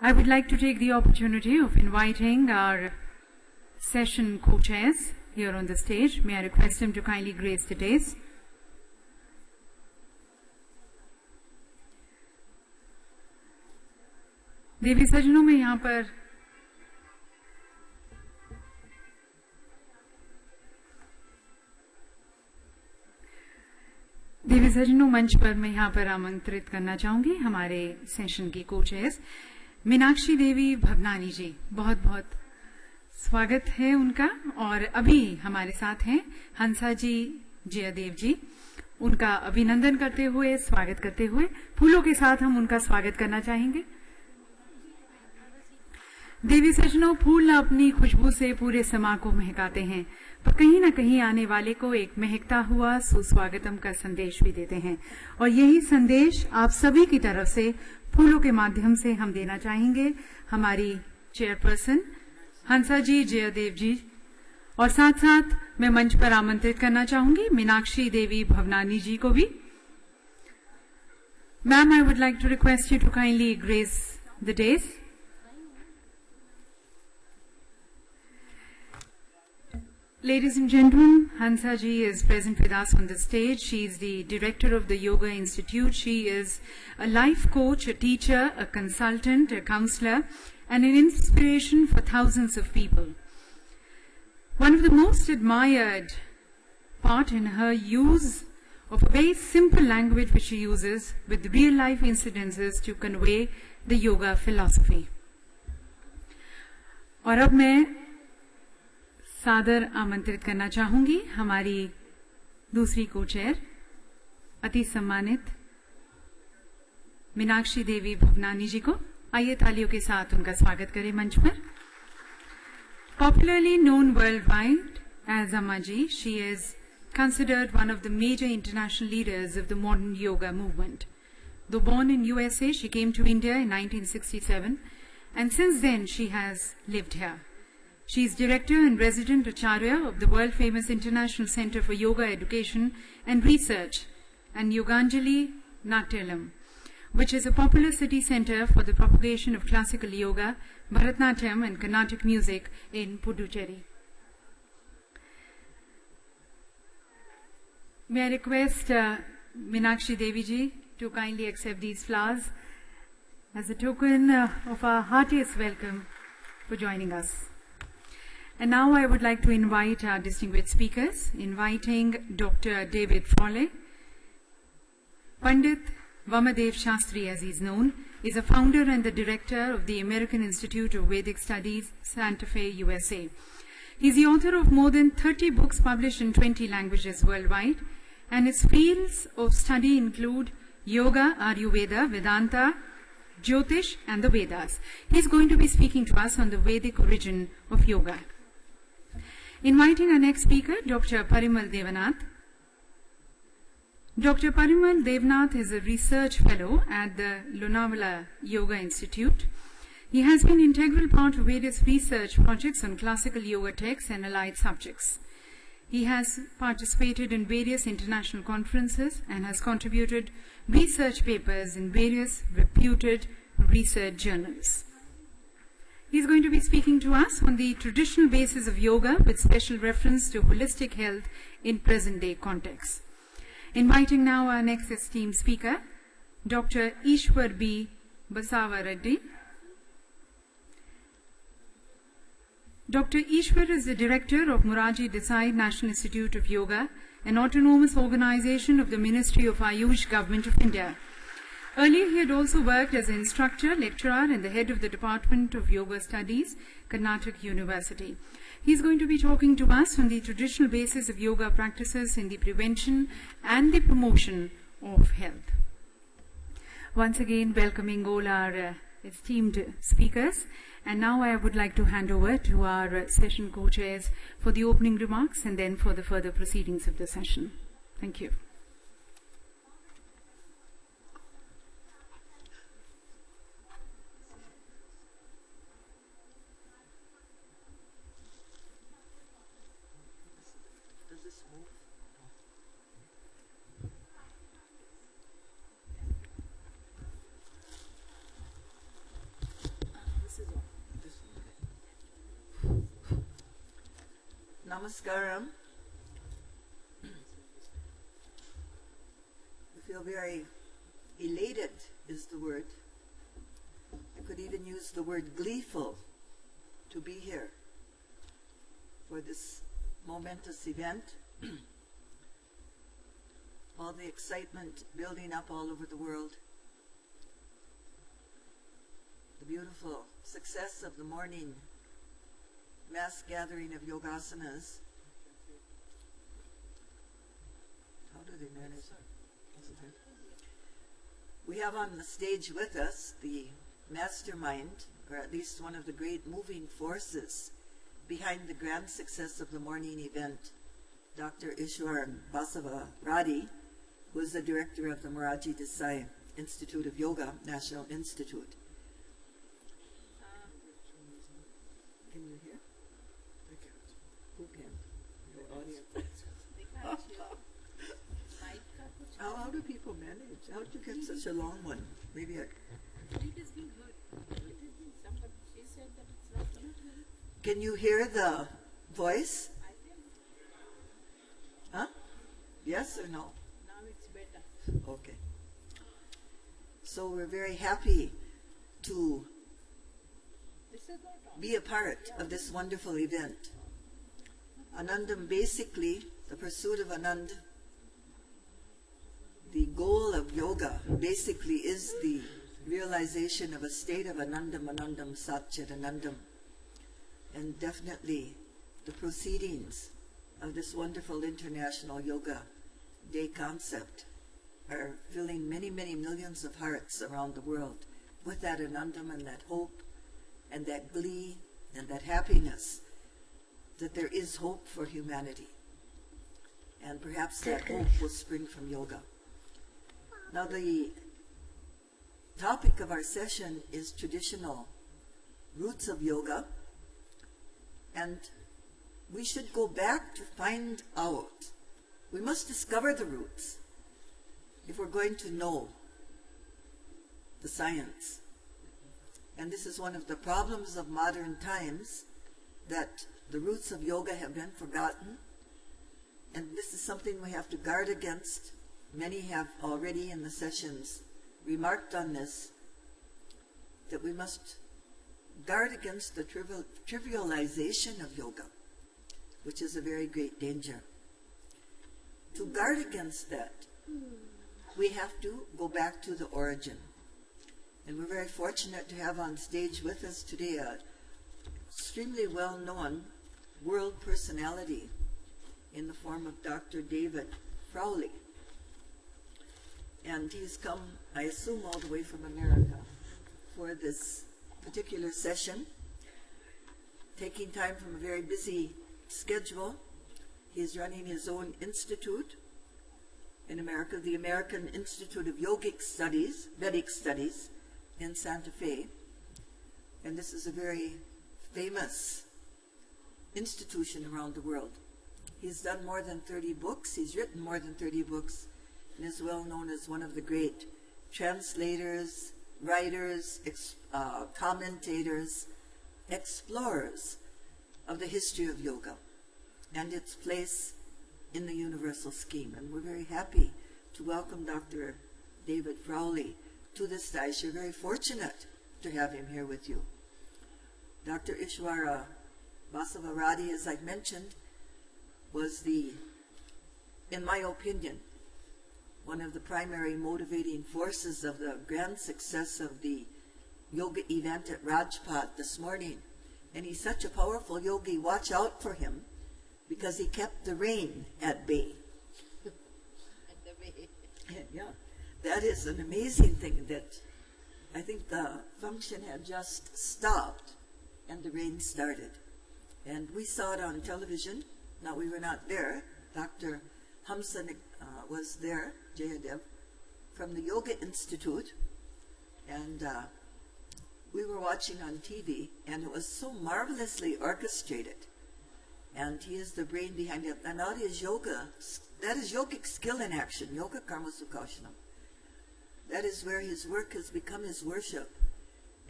I would like to take the opportunity of inviting our session co-chairs here on the stage. May I request him to kindly grace the dais. देवी सजनों में यहाँ पर देवी सजनों मंच पर मैं यहाँ पर आमंत्रित करना चाहूंगी हमारे सेशन की कोचेस मीनाक्षी देवी भवनानी जी। बहुत बहुत स्वागत है उनका। और अभी हमारे साथ हैं हंसा जी जयदेव जी। उनका अभिनंदन करते हुए स्वागत करते हुए फूलों के साथ हम उनका स्वागत करना चाहेंगे। देवी सजनों, फूल अपनी खुशबू से पूरे समा को महकाते हैं, पर कहीं न कहीं आने वाले को एक महकता हुआ सुस्वागतम का संदेश भी देते हैं। और यही संदेश आप सभी की तरफ से फूलों के माध्यम से हम देना चाहेंगे हमारी चेयरपर्सन हंसा जी जयदेव जी। और साथ साथ मैं मंच पर आमंत्रित करना चाहूंगी मीनाक्षी देवी भवनानी जी को भी। Ma'am, I would like to request you to kindly grace the dais. Ladies and gentlemen, Hansa ji is present with us on the stage. She is the director of the Yoga Institute. She is a life coach, a teacher, a consultant, a counselor, and an inspiration for thousands of people. One of the most admired part in her use of a very simple language which she uses with real life incidences to convey the yoga philosophy. और अब मैं सादर आमंत्रित करना चाहूंगी हमारी दूसरी को-चेयर अति सम्मानित मीनाक्षी देवी भवनानी जी को। आइए तालियों के साथ उनका स्वागत करें मंच पर। Popularly known worldwide as Amma ji, she is considered one of the major international leaders of the modern yoga movement. Though born in USA, she came to India in 1967, and since then she has lived here. She is Director and Resident Acharya of the world-famous International Center for Yoga Education and Research and Yoganjali Natyalam, which is a popular city center for the propagation of classical yoga, Bharatanatyam and Carnatic music in Puducherry. May I request Meenakshi Devi ji to kindly accept these flowers as a token of our heartiest welcome for joining us. And now I would like to invite our distinguished speakers, inviting Dr. David Frawley. Pandit Vamadev Shastri, as he is known, is a founder and the director of the American Institute of Vedic Studies, Santa Fe, USA. He is the author of more than 30 books published in 20 languages worldwide, and his fields of study include Yoga, Ayurveda, Vedanta, Jyotish, and the Vedas. He is going to be speaking to us on the Vedic origin of yoga. Inviting our next speaker, Dr. Parimal Devanath. Dr. Parimal Devanath is a research fellow at the Lonavala Yoga Institute. He has been an integral part of various research projects on classical yoga texts and allied subjects. He has participated in various international conferences and has contributed research papers in various reputed research journals. He is going to be speaking to us on the traditional basis of yoga with special reference to holistic health in present-day context. Inviting now our next esteemed speaker, Dr. Ishwar B. Basava Reddy. Dr. Ishwar is the director of Moraji Desai National Institute of Yoga, an autonomous organization of the Ministry of Ayush, Government of India. Earlier, he had also worked as an instructor, lecturer, and the head of the Department of Yoga Studies, Carnatic University. He is going to be talking to us on the traditional basis of yoga practices in the prevention and the promotion of health. Once again, welcoming all our esteemed speakers. And now I would like to hand over to our session co-chairs for the opening remarks and then for the further proceedings of the session. Thank you. Namaskaram. I feel very elated is the word. I could even use the word gleeful to be here for this momentous event. All the excitement building up all over the world. The beautiful success of the morning mass gathering of yogasanas. How do they manage that? We have on the stage with us the mastermind, or at least one of the great moving forces behind the grand success of the morning event, Dr. Ishwar Basava Radhi, who is the director of the Moraji Desai Institute of Yoga, National Institute. Can you hear? I can't. Who can? The audience. They can't hear. How do people manage? How did you get such a long one? Maybe I... It has been good. It has been somebody. She said that it's not good. Can you hear the voice? I can. Huh? Yes or no? Now it's better. Okay. So we're very happy to This is not on. be a part of this wonderful event. Anandam, basically, the pursuit of Anand, the goal of yoga basically is the realization of a state of Anandam, Anandam, Satchit, Anandam. And definitely the proceedings of this wonderful International Yoga Day concept are filling many, many millions of hearts around the world with that Anandam and that hope and that glee and that happiness that there is hope for humanity. And perhaps that hope will spring from yoga. Now the topic of our session is traditional roots of yoga, and we should go back to find out. We must discover the roots if we're going to know the science. And this is one of the problems of modern times, that the roots of yoga have been forgotten, and this is something we have to guard against. Many have already in the sessions remarked on this, that we must guard against the trivialization of yoga, which is a very great danger. To guard against that, we have to go back to the origin. And we're very fortunate to have on stage with us today an extremely well-known world personality in the form of Dr. David Frowley. And he's come, I assume, all the way from America for this particular session, taking time from a very busy schedule. He's running his own institute in America, the American Institute of Yogic Studies, Vedic Studies, in Santa Fe. And this is a very famous institution around the world. He's done more than 30 books. He's written more than 30 books, and is well known as one of the great translators, writers, commentators, explorers of the history of yoga and its place in the universal scheme. And we're very happy to welcome Dr. David Frowley to this stage. You're very fortunate to have him here with you. Dr. Ishwara Basava Radhi, as I've mentioned, was in my opinion, one of the primary motivating forces of the grand success of the yoga event at Rajpath this morning. And he's such a powerful yogi, watch out for him, because he kept the rain at bay. Yeah, that is an amazing thing, that I think the function had just stopped and the rain started. And we saw it on television. Now, we were not there. Dr. Hamsa was there, Jayadev, from the Yoga Institute, and we were watching on TV, and it was so marvelously orchestrated. And he is the brain behind it. And that is yoga. That is yogic skill in action, yoga karma sukashanam. That is where his work has become his worship.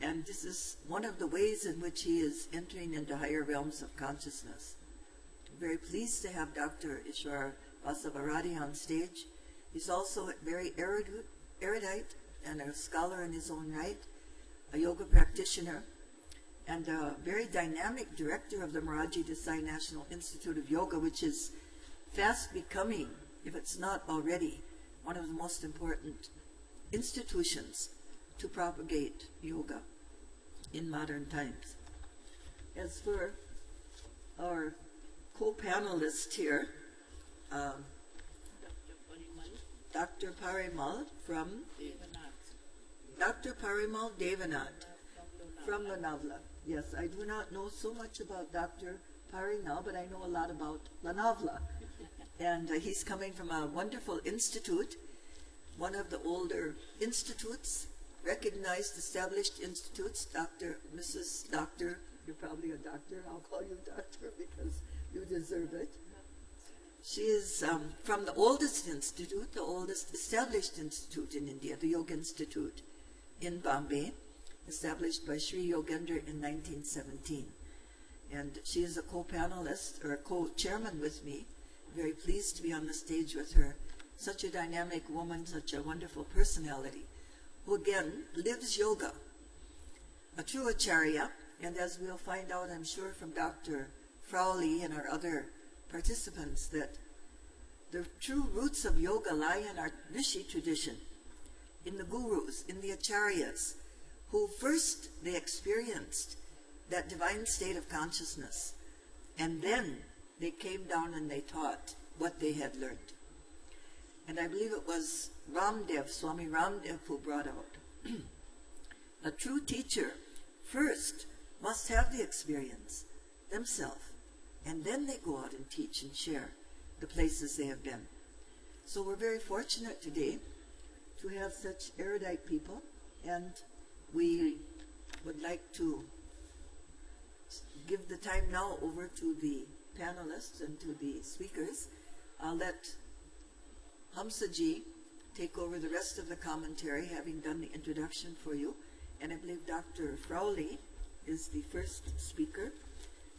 And this is one of the ways in which he is entering into higher realms of consciousness. very pleased to have Dr. Ishwar Vasavaradi on stage. He's also very erudite and a scholar in his own right, a yoga practitioner, and a very dynamic director of the Moraji Desai National Institute of Yoga, which is fast becoming, if it's not already, one of the most important institutions to propagate yoga in modern times. As for our co-panelist here, Dr. Parimal from Dr. Parimal Devanath from Lonavala. Yes, I do not know so much about Dr. Parimal, but I know a lot about Lonavala. And he's coming from a wonderful institute, one of the older institutes, recognized, established institutes. Mrs. Doctor, you're probably a doctor. I'll call you doctor because you deserve it. She is from the oldest institute, the oldest established institute in India, the Yoga Institute in Bombay, established by Sri Yogendra in 1917. And she is a co-panelist, or a co-chairman with me. Very pleased to be on the stage with her. Such a dynamic woman, such a wonderful personality, who again lives yoga, a true acharya. And as we'll find out, I'm sure, from Dr. Frowley and our other participants, that the true roots of yoga lie in our Rishi tradition, in the gurus, in the acharyas, who first they experienced that divine state of consciousness, and then they came down and they taught what they had learned. And I believe it was Ramdev, Swami Ramdev, who brought out a true teacher first must have the experience themselves, and then they go out and teach and share the places they have been. So we're very fortunate today to have such erudite people, and we would like to give the time now over to the panelists and to the speakers. I'll let Hamsaji take over the rest of the commentary, having done the introduction for you. And I believe Dr. Frowley is the first speaker,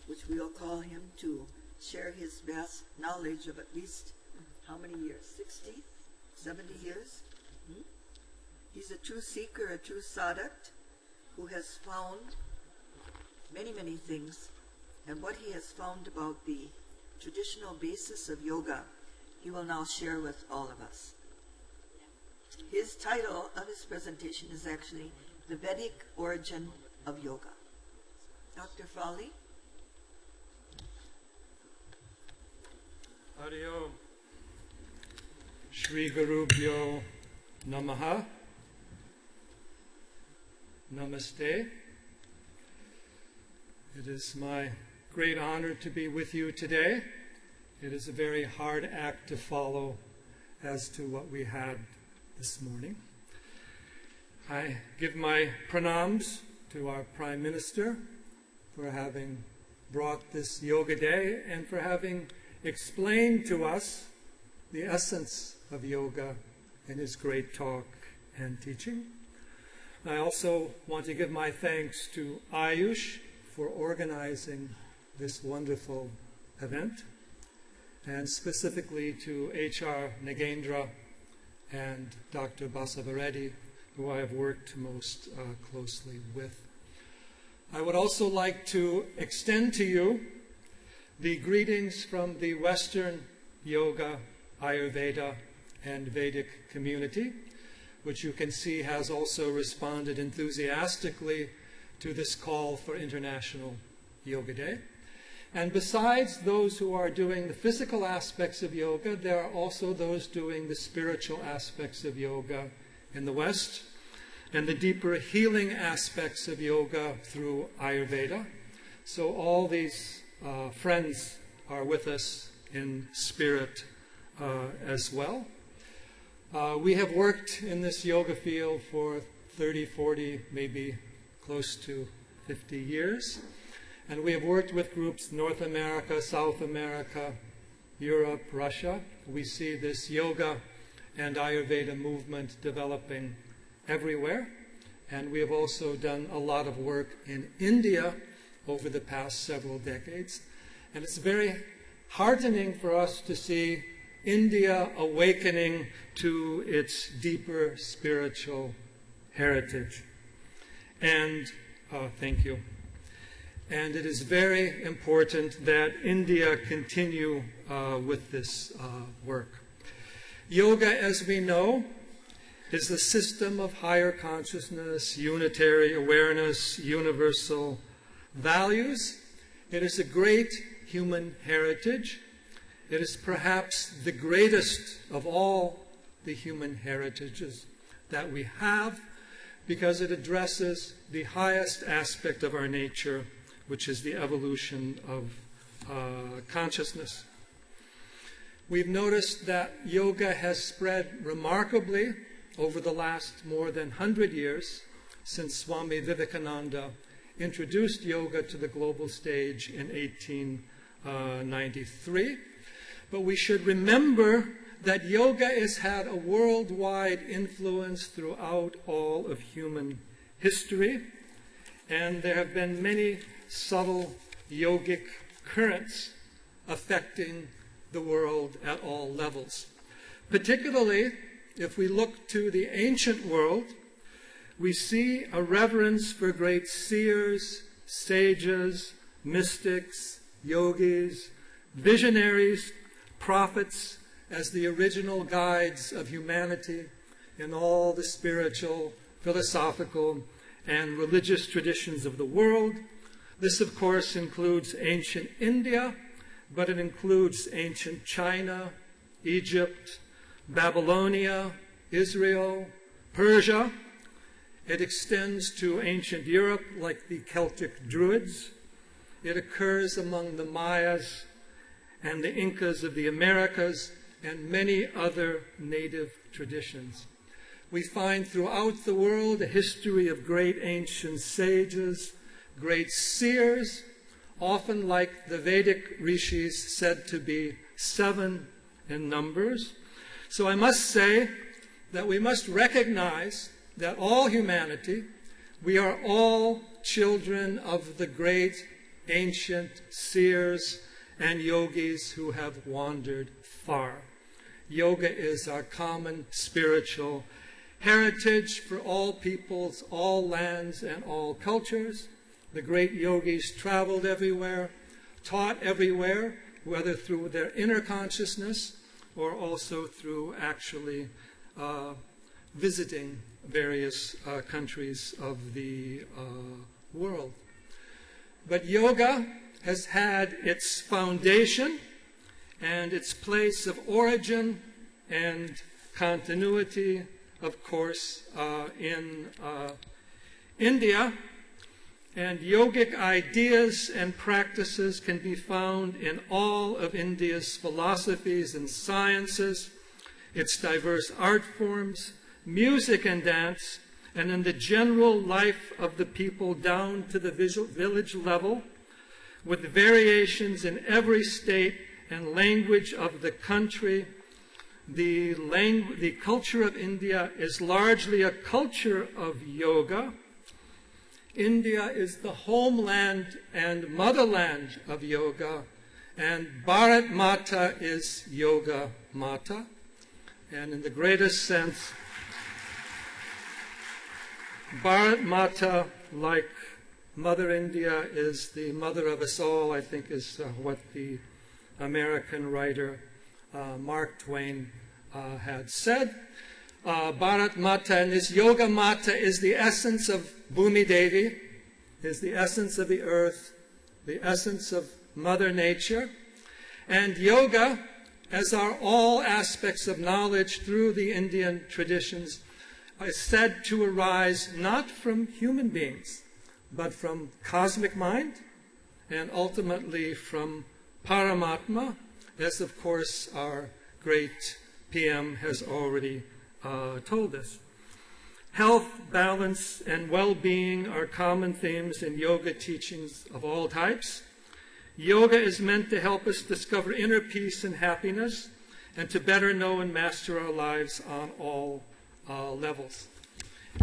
which we'll call him to share his vast knowledge of at least how many years? 60? 70 years? He's a true seeker, a true sadhak, who has found many, many things. And what he has found about the traditional basis of yoga, he will now share with all of us. His title of his presentation is actually The Vedic Origin of Yoga. Dr. Frowley? Hari Om. Shri Gurubhyo Namaha. Namaste. It is my great honor to be with you today. It is a very hard act to follow as to what we had this morning. I give my pranams to our Prime Minister for having brought this Yoga Day and for having explained to us the essence of yoga in his great talk and teaching. I also want to give my thanks to Ayush for organizing this wonderful event, and specifically to H.R. Nagendra and Dr. Basavareddy, who I have worked most closely with. I would also like to extend to you the greetings from the Western Yoga, Ayurveda, and Vedic community, which you can see has also responded enthusiastically to this call for International Yoga Day. And besides those who are doing the physical aspects of yoga, there are also those doing the spiritual aspects of yoga in the West, and the deeper healing aspects of yoga through Ayurveda. So all these friends are with us in spirit as well. We have worked in this yoga field for 30, 40, maybe close to 50 years. And we have worked with groups North America, South America, Europe, Russia. We see this yoga and Ayurveda movement developing everywhere. And we have also done a lot of work in India over the past several decades. And it's very heartening for us to see India awakening to its deeper spiritual heritage. And thank you. And it is very important that India continue with this work. Yoga, as we know, is the system of higher consciousness, unitary awareness, universal values. It is a great human heritage. It is perhaps the greatest of all the human heritages that we have, because it addresses the highest aspect of our nature, which is the evolution of consciousness. We've noticed that yoga has spread remarkably over the last more than 100 years, since Swami Vivekananda introduced yoga to the global stage in 1893. But we should remember that yoga has had a worldwide influence throughout all of human history, and there have been many subtle yogic currents affecting the world at all levels. Particularly, if we look to the ancient world, we see a reverence for great seers, sages, mystics, yogis, visionaries, prophets, as the original guides of humanity in all the spiritual, philosophical, and religious traditions of the world. This, of course, includes ancient India, but it includes ancient China, Egypt, Babylonia, Israel, Persia. It extends to ancient Europe, like the Celtic Druids. It occurs among the Mayas and the Incas of the Americas, and many other native traditions. We find throughout the world a history of great ancient sages, great seers, often like the Vedic rishis, said to be 7 in numbers. So I must say that we must recognize that all humanity, we are all children of the great ancient seers and yogis who have wandered far. Yoga is our common spiritual heritage for all peoples, all lands, and all cultures. The great yogis traveled everywhere, taught everywhere, whether through their inner consciousness or also through actually visiting various countries of the world. But yoga has had its foundation and its place of origin and continuity, of course, in India. And yogic ideas and practices can be found in all of India's philosophies and sciences, its diverse art forms, music and dance, and in the general life of the people down to the village level, with variations in every state and language of the country. The culture of India is largely a culture of yoga. India is the homeland and motherland of yoga, and Bharat Mata is Yoga Mata. And in the greatest sense, Bharat Mata, like Mother India, is the mother of us all, I think is what the American writer Mark Twain had said. Bharat Mata and this Yoga Mata is the essence of Bhumi Devi, is the essence of the earth, the essence of Mother Nature. And yoga, as are all aspects of knowledge through the Indian traditions, is said to arise not from human beings, but from cosmic mind, and ultimately from Paramatma, as of course our great PM has already told us. Health, balance, and well-being are common themes in yoga teachings of all types. Yoga is meant to help us discover inner peace and happiness, and to better know and master our lives on all levels.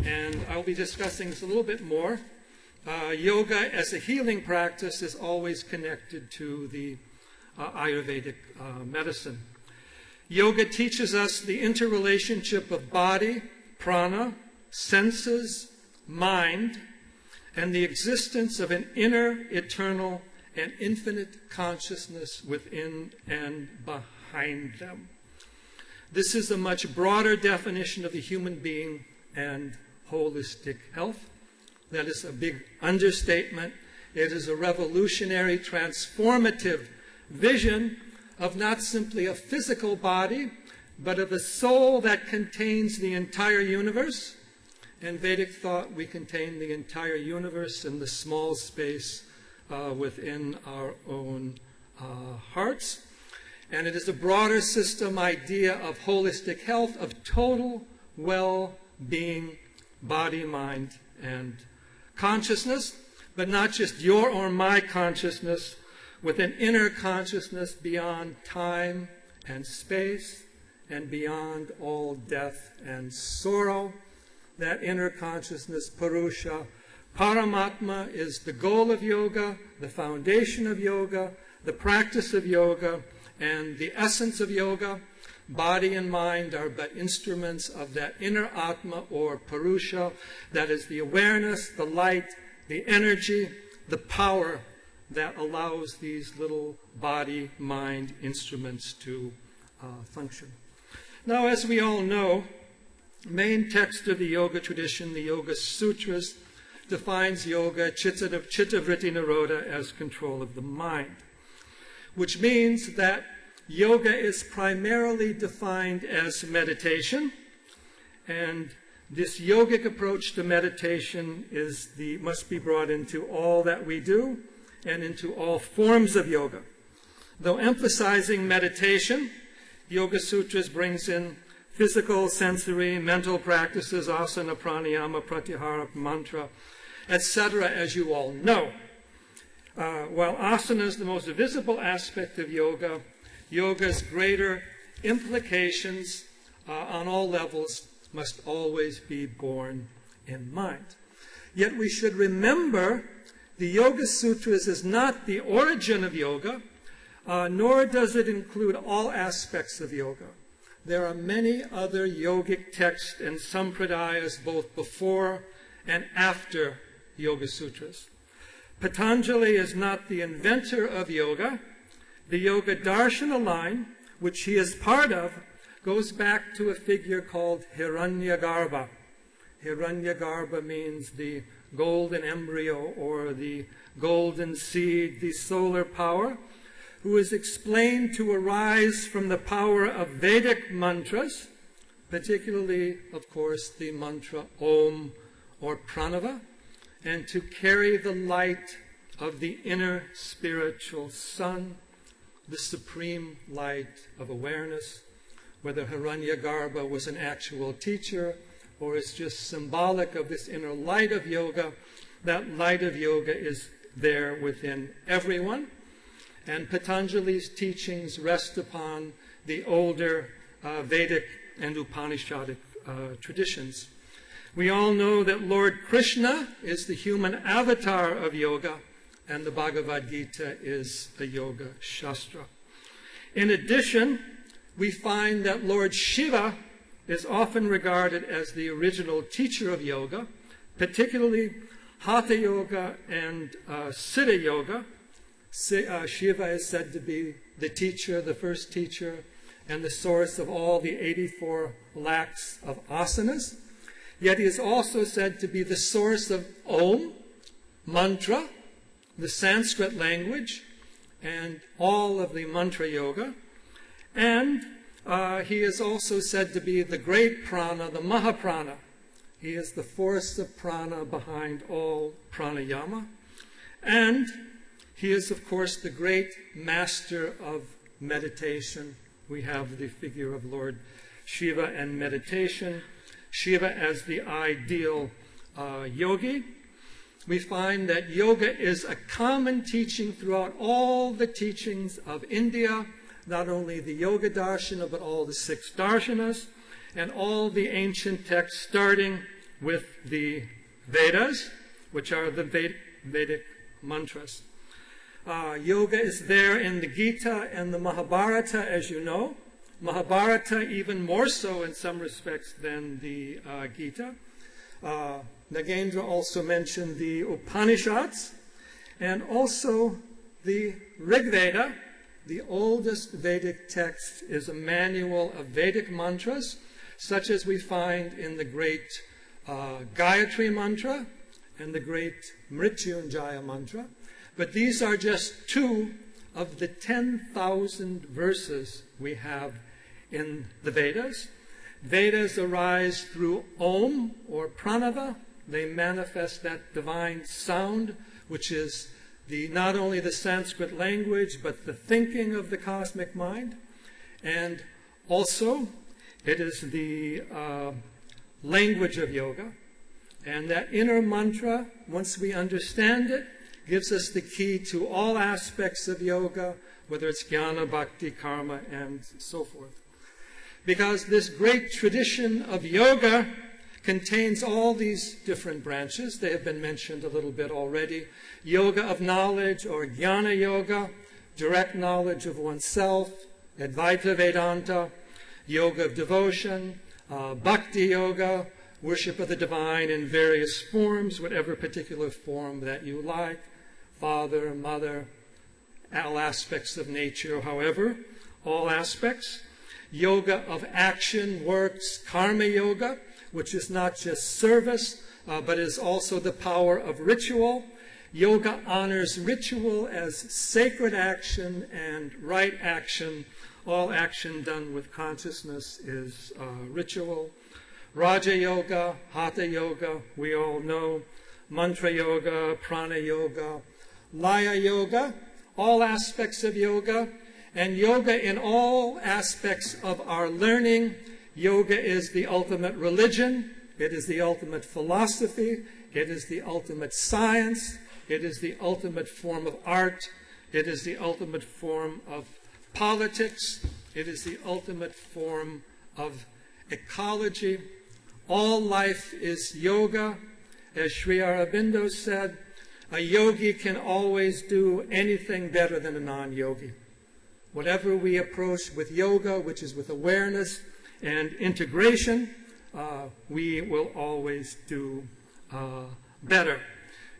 And I'll be discussing this a little bit more. Yoga as a healing practice is always connected to the Ayurvedic medicine. Yoga teaches us the interrelationship of body, prana, senses, mind, and the existence of an inner, eternal, and infinite consciousness within and behind them. This is a much broader definition of the human being and holistic health. That is a big understatement. It is a revolutionary, transformative vision of not simply a physical body, but of a soul that contains the entire universe. In Vedic thought, we contain the entire universe in the small space within our own hearts. And it is a broader system idea of holistic health, of total well-being, body, mind, and consciousness, but not just your or my consciousness, with an inner consciousness beyond time and space and beyond all death and sorrow. That inner consciousness, Purusha, Paramatma, is the goal of yoga, the foundation of yoga, the practice of yoga, and the essence of yoga. Body and mind are but instruments of that inner Atma or Purusha, that is the awareness, the light, the energy, the power that allows these little body-mind instruments to function. Now, as we all know, main text of the yoga tradition, the Yoga Sutras, defines yoga, chitta-vritti nirodha, as control of the mind, which means that yoga is primarily defined as meditation, and this yogic approach to meditation must be brought into all that we do and into all forms of yoga. Though emphasizing meditation, Yoga Sutras brings in physical, sensory, mental practices, asana, pranayama, pratyahara, mantra, etc., as you all know. While asana is the most visible aspect of yoga, yoga's greater implications on all levels must always be borne in mind. Yet we should remember the Yoga Sutras is not the origin of yoga, nor does it include all aspects of yoga. There are many other yogic texts and sampradayas both before and after Yoga Sutras. Patanjali is not the inventor of yoga. The Yoga Darshana line, which he is part of, goes back to a figure called Hiranyagarbha. Hiranyagarbha means the golden embryo or the golden seed, the solar power, who is explained to arise from the power of Vedic mantras, particularly, of course, the mantra Om or Pranava, and to carry the light of the inner spiritual sun, the supreme light of awareness. Whether Hiranyagarbha was an actual teacher or is just symbolic of this inner light of yoga, that light of yoga is there within everyone. And Patanjali's teachings rest upon the older Vedic and Upanishadic traditions. We all know that Lord Krishna is the human avatar of yoga, and the Bhagavad Gita is a yoga shastra. In addition, we find that Lord Shiva is often regarded as the original teacher of yoga, particularly Hatha Yoga and Siddha Yoga. Shiva is said to be the teacher, the first teacher, and the source of all the 84 lakhs of asanas. Yet he is also said to be the source of Om, mantra, the Sanskrit language, and all of the mantra yoga. And he is also said to be the great prana, the Mahaprana. He is the force of prana behind all pranayama. And he is, of course, the great master of meditation. We have the figure of Lord Shiva and meditation. Shiva as the ideal yogi. We find that yoga is a common teaching throughout all the teachings of India, not only the Yoga Darshana, but all the 6 darshanas, and all the ancient texts, starting with the Vedas, which are the Vedic mantras. Yoga is there in the Gita and the Mahabharata, as you know. Mahabharata even more so in some respects than the Gita. Nagendra also mentioned the Upanishads and also the Rig Veda. The oldest Vedic text is a manual of Vedic mantras, such as we find in the great Gayatri mantra and the great Mrityunjaya mantra. But these are just two of the 10,000 verses we have in the Vedas. Vedas arise through Om or Pranava. They manifest that divine sound, which is not only the Sanskrit language, but the thinking of the cosmic mind. And also, it is the language of yoga. And that inner mantra, once we understand it, gives us the key to all aspects of yoga, whether it's jnana, bhakti, karma, and so forth. Because this great tradition of yoga contains all these different branches. They have been mentioned a little bit already. Yoga of knowledge, or jnana yoga, direct knowledge of oneself, Advaita Vedanta, yoga of devotion, bhakti yoga, worship of the divine in various forms, whatever particular form that you like, father, mother, all aspects of nature, however, all aspects. Yoga of action, works, karma yoga, which is not just service, but is also the power of ritual. Yoga honors ritual as sacred action and right action. All action done with consciousness is ritual. Raja Yoga, Hatha Yoga, we all know. Mantra Yoga, Prana Yoga, Laya Yoga, all aspects of yoga. And yoga in all aspects of our learning. Yoga is the ultimate religion. It is the ultimate philosophy. It is the ultimate science. It is the ultimate form of art. It is the ultimate form of politics. It is the ultimate form of ecology. All life is yoga. As Sri Aurobindo said, a yogi can always do anything better than a non-yogi. Whatever we approach with yoga, which is with awareness and integration, we will always do better.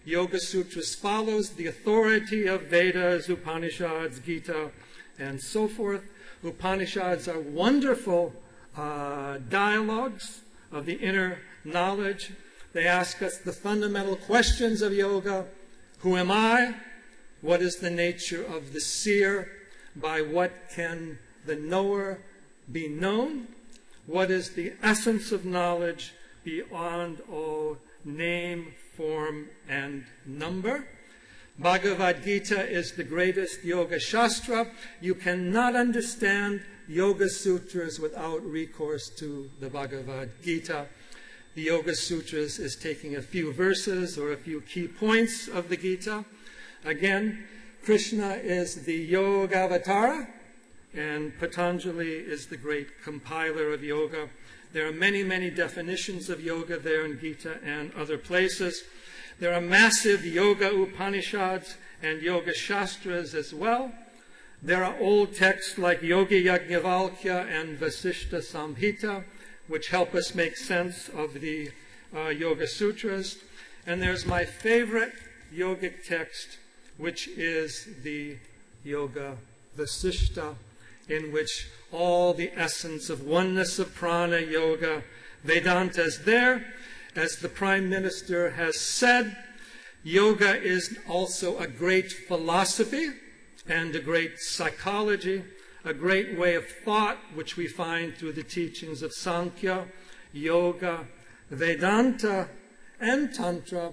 Yoga Sutras follows the authority of Vedas, Upanishads, Gita, and so forth. Upanishads are wonderful dialogues of the inner knowledge. They ask us the fundamental questions of yoga. Who am I? What is the nature of the seer? By what can the knower be known? What is the essence of knowledge beyond all name, form, and number? Bhagavad Gita is the greatest yoga shastra. You cannot understand Yoga Sutras without recourse to the Bhagavad Gita. The Yoga Sutras is taking a few verses or a few key points of the Gita. Again, Krishna is the Yogavatara, and Patanjali is the great compiler of yoga. There are many, many definitions of yoga there in Gita and other places. There are massive yoga Upanishads and yoga shastras as well. There are old texts like Yogi Yajnavalkya and Vasishtha Samhita, which help us make sense of the Yoga Sutras. And there's my favorite yogic text, which is the Yoga Vasishtha, in which all the essence of oneness of prana, yoga, Vedanta is there. As the Prime Minister has said, yoga is also a great philosophy and a great psychology, a great way of thought, which we find through the teachings of Sankhya, Yoga, Vedanta, and Tantra,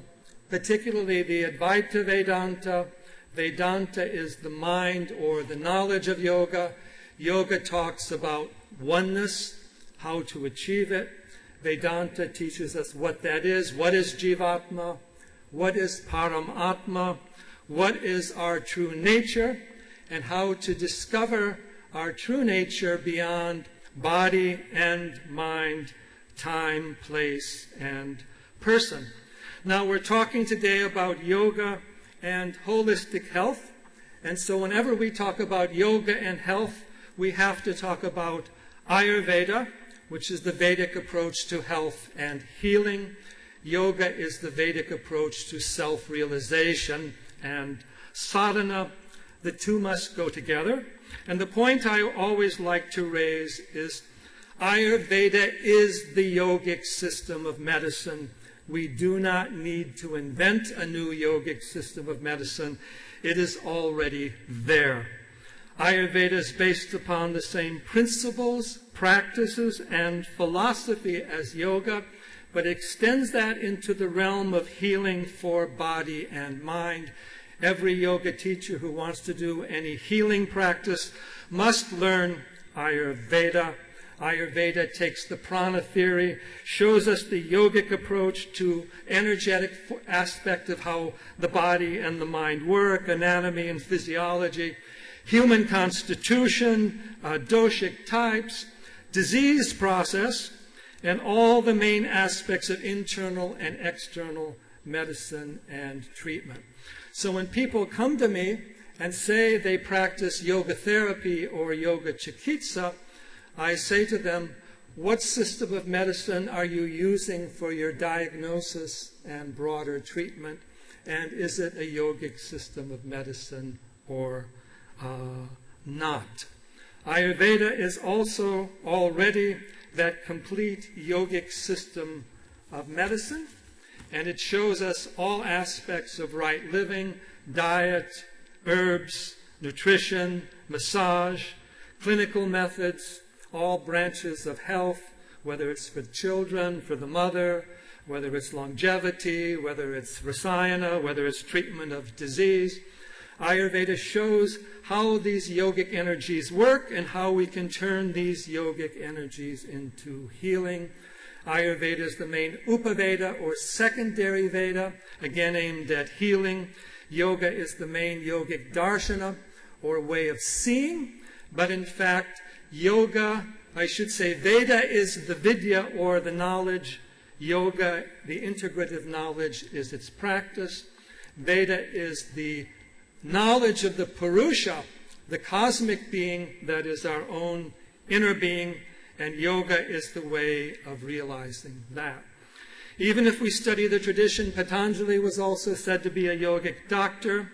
particularly the Advaita Vedanta. Vedanta is the mind or the knowledge of yoga. Yoga talks about oneness, how to achieve it. Vedanta teaches us what that is. What is Jivatma? What is Paramatma? What is our true nature? And how to discover our true nature beyond body and mind, time, place, and person. Now we're talking today about yoga and holistic health. And so whenever we talk about yoga and health, we have to talk about Ayurveda, which is the Vedic approach to health and healing. Yoga is the Vedic approach to self-realization and sadhana. The two must go together. And the point I always like to raise is Ayurveda is the yogic system of medicine. We do not need to invent a new yogic system of medicine. It is already there. Ayurveda is based upon the same principles, practices, and philosophy as yoga, but extends that into the realm of healing for body and mind. Every yoga teacher who wants to do any healing practice must learn Ayurveda. Ayurveda takes the prana theory, shows us the yogic approach to energetic aspect of how the body and the mind work, anatomy and physiology, human constitution, doshic types, disease process, and all the main aspects of internal and external medicine and treatment. So when people come to me and say they practice yoga therapy or yoga chikitsa, I say to them, what system of medicine are you using for your diagnosis and broader treatment? And is it a yogic system of medicine or not? Ayurveda is also already that complete yogic system of medicine, and it shows us all aspects of right living, diet, herbs, nutrition, massage, clinical methods, all branches of health, whether it's for children, for the mother, whether it's longevity, whether it's rasayana, whether it's treatment of disease. Ayurveda shows how these yogic energies work and how we can turn these yogic energies into healing. Ayurveda is the main Upaveda or secondary Veda, again aimed at healing. Yoga is the main yogic darshana or way of seeing, but in fact, yoga, I should say, Veda is the vidya or the knowledge. Yoga, the integrative knowledge, is its practice. Veda is the knowledge of the Purusha, the cosmic being that is our own inner being, and yoga is the way of realizing that. Even if we study the tradition, Patanjali was also said to be a yogic doctor,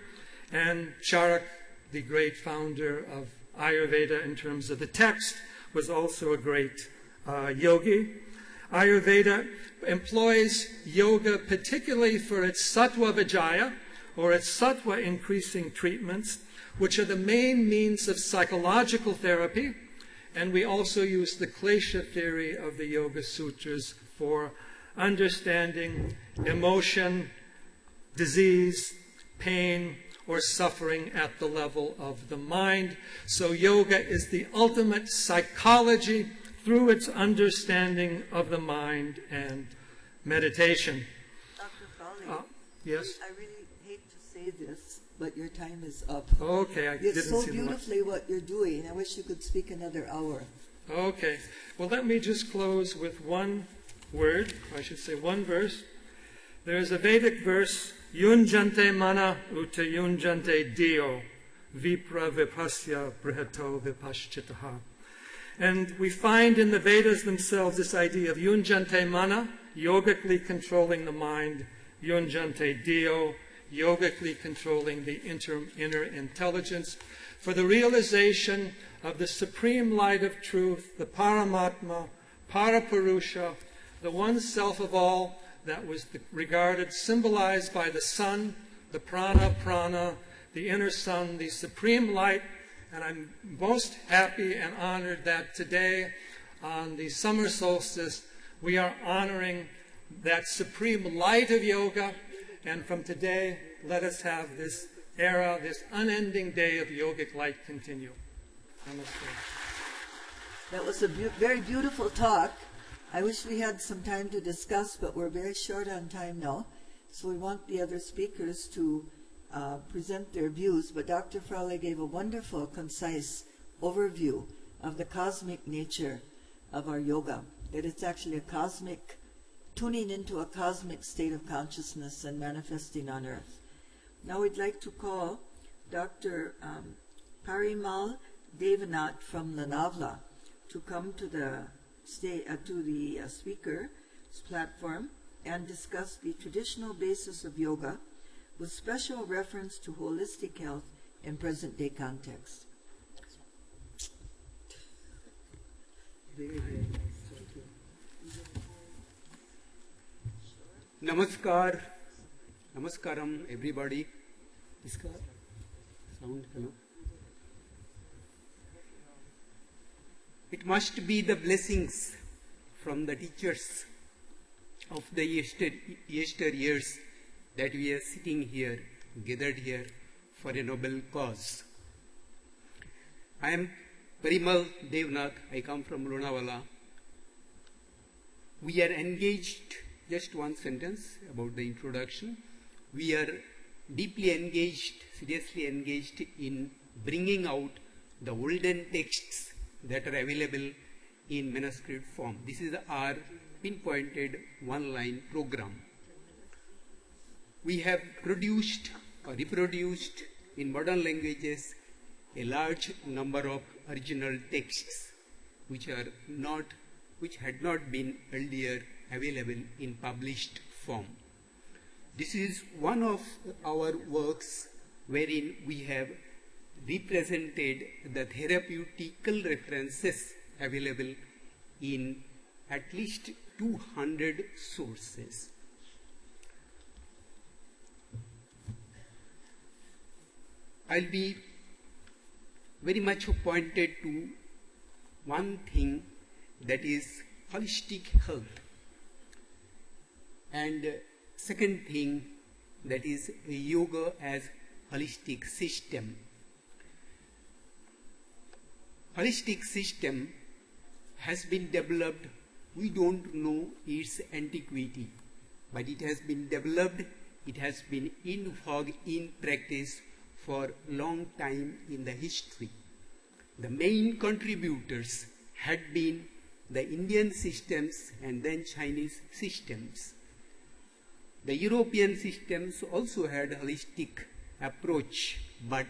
and Charak, the great founder of Ayurveda in terms of the text, was also a great yogi. Ayurveda employs yoga particularly for its sattva vijaya, or its sattva increasing treatments, which are the main means of psychological therapy, and we also use the klesha theory of the Yoga Sutras for understanding emotion, disease, pain, or suffering at the level of the mind. So yoga is the ultimate psychology through its understanding of the mind and meditation. Dr. Fowley, yes? I really hate to say this, but your time is up. Okay, I didn't It's so see the beautifully what you're doing. I wish you could speak another hour. Okay. Well, let me just close with one word, I should say one verse. There is a Vedic verse, Yunjante mana uta yunjante dio, vipra vipasya brihato vipaschitaha. And we find in the Vedas themselves this idea of yunjante mana, yogically controlling the mind, yunjante dio, yogically controlling the inner intelligence, for the realization of the supreme light of truth, the Paramatma, Parapurusha, the one self of all that was regarded, symbolized by the sun, the prana, the inner sun, the supreme light. And I'm most happy and honored that today, on the summer solstice, we are honoring that supreme light of yoga. And from today, let us have this era, this unending day of yogic light continue. Namaste. That was a very beautiful talk. I wish we had some time to discuss, but we're very short on time now. So we want the other speakers to present their views. But Dr. Frawley gave a wonderful, concise overview of the cosmic nature of our yoga, that it's actually a cosmic, tuning into a cosmic state of consciousness and manifesting on earth. Now we'd like to call Dr. Parimal Devanath from Lanavla to come to the speaker's platform and discuss the traditional basis of yoga with special reference to holistic health in present-day context. Namaskar, Namaskaram, everybody. Iska sound, hello. It must be the blessings from the teachers of the yesteryears that we are sitting here, gathered here for a noble cause. I am Parimal Devnath. I come from Lonavala. We are engaged, just one sentence about the introduction. We are deeply engaged, seriously engaged in bringing out the olden texts that are available in manuscript form. This is our pinpointed one-line program. We have produced or reproduced in modern languages a large number of original texts which had not been earlier available in published form. This is one of our works wherein we have represented the therapeutical references available in at least 200 sources. I'll be very much pointed to one thing, that is holistic health, and second thing, that is yoga as holistic system. Holistic system has been developed, we don't know its antiquity, but it has been developed, it has been in vogue, in practice for long time in the history. The main contributors had been the Indian systems and then Chinese systems. The European systems also had a holistic approach, but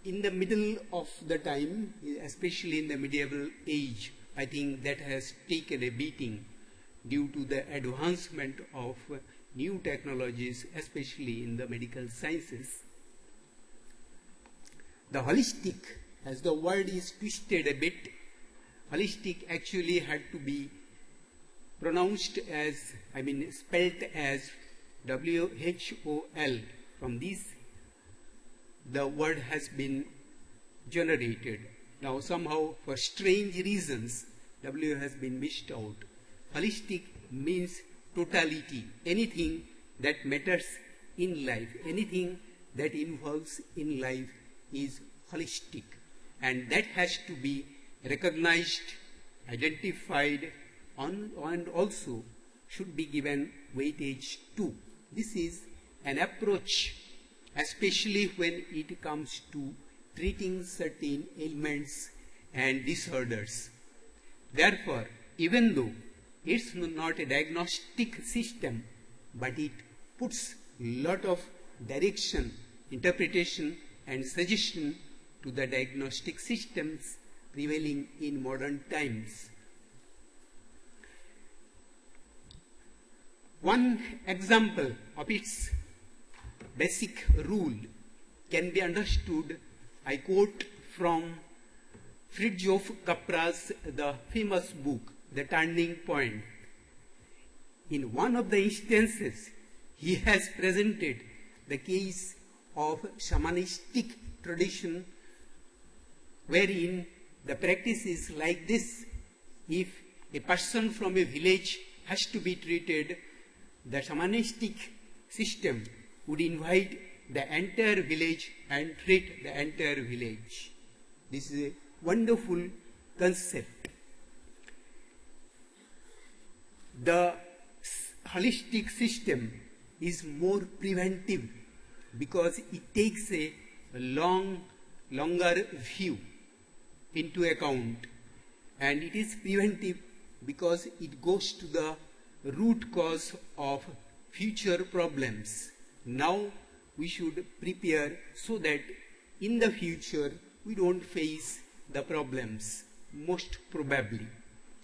in the middle of the time, especially in the medieval age, I think that has taken a beating due to the advancement of new technologies, especially in the medical sciences. The holistic, as the word is twisted a bit, holistic actually had to be pronounced as, spelled as W-H-O-L. From this, the word has been generated. Now somehow, for strange reasons, W has been missed out. Holistic means totality, anything that matters in life, anything that involves in life is holistic, and that has to be recognized, identified, and also should be given weightage too. This is an approach, especially when it comes to treating certain ailments and disorders. Therefore, even though it's not a diagnostic system, but it puts a lot of direction, interpretation, and suggestion to the diagnostic systems prevailing in modern times. One example of its basic rule can be understood, I quote from Fridtjof Capra's the famous book, The Turning Point. In one of the instances, he has presented the case of shamanistic tradition, wherein the practice is like this. If a person from a village has to be treated, the shamanistic system would invite the entire village and treat the entire village. This is a wonderful concept. The holistic system is more preventive because it takes a longer view into account, and it is preventive because it goes to the root cause of future problems. Now we should prepare so that in the future we don't face the problems, most probably.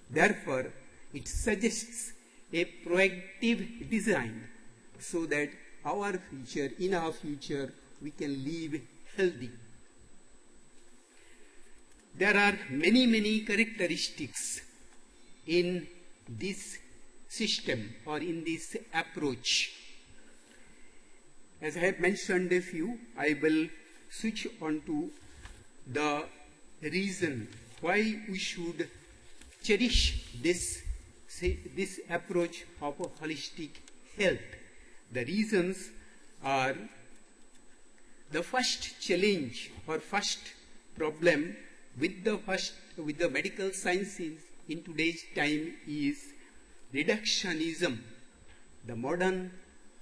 Therefore, it suggests a proactive design so that in our future, we can live healthy. There are many characteristics in this system or in this approach. As I have mentioned a few, I will switch on to the reason why we should cherish this approach of a holistic health. The reasons are: the first challenge or first problem with the medical sciences in today's time is reductionism. The modern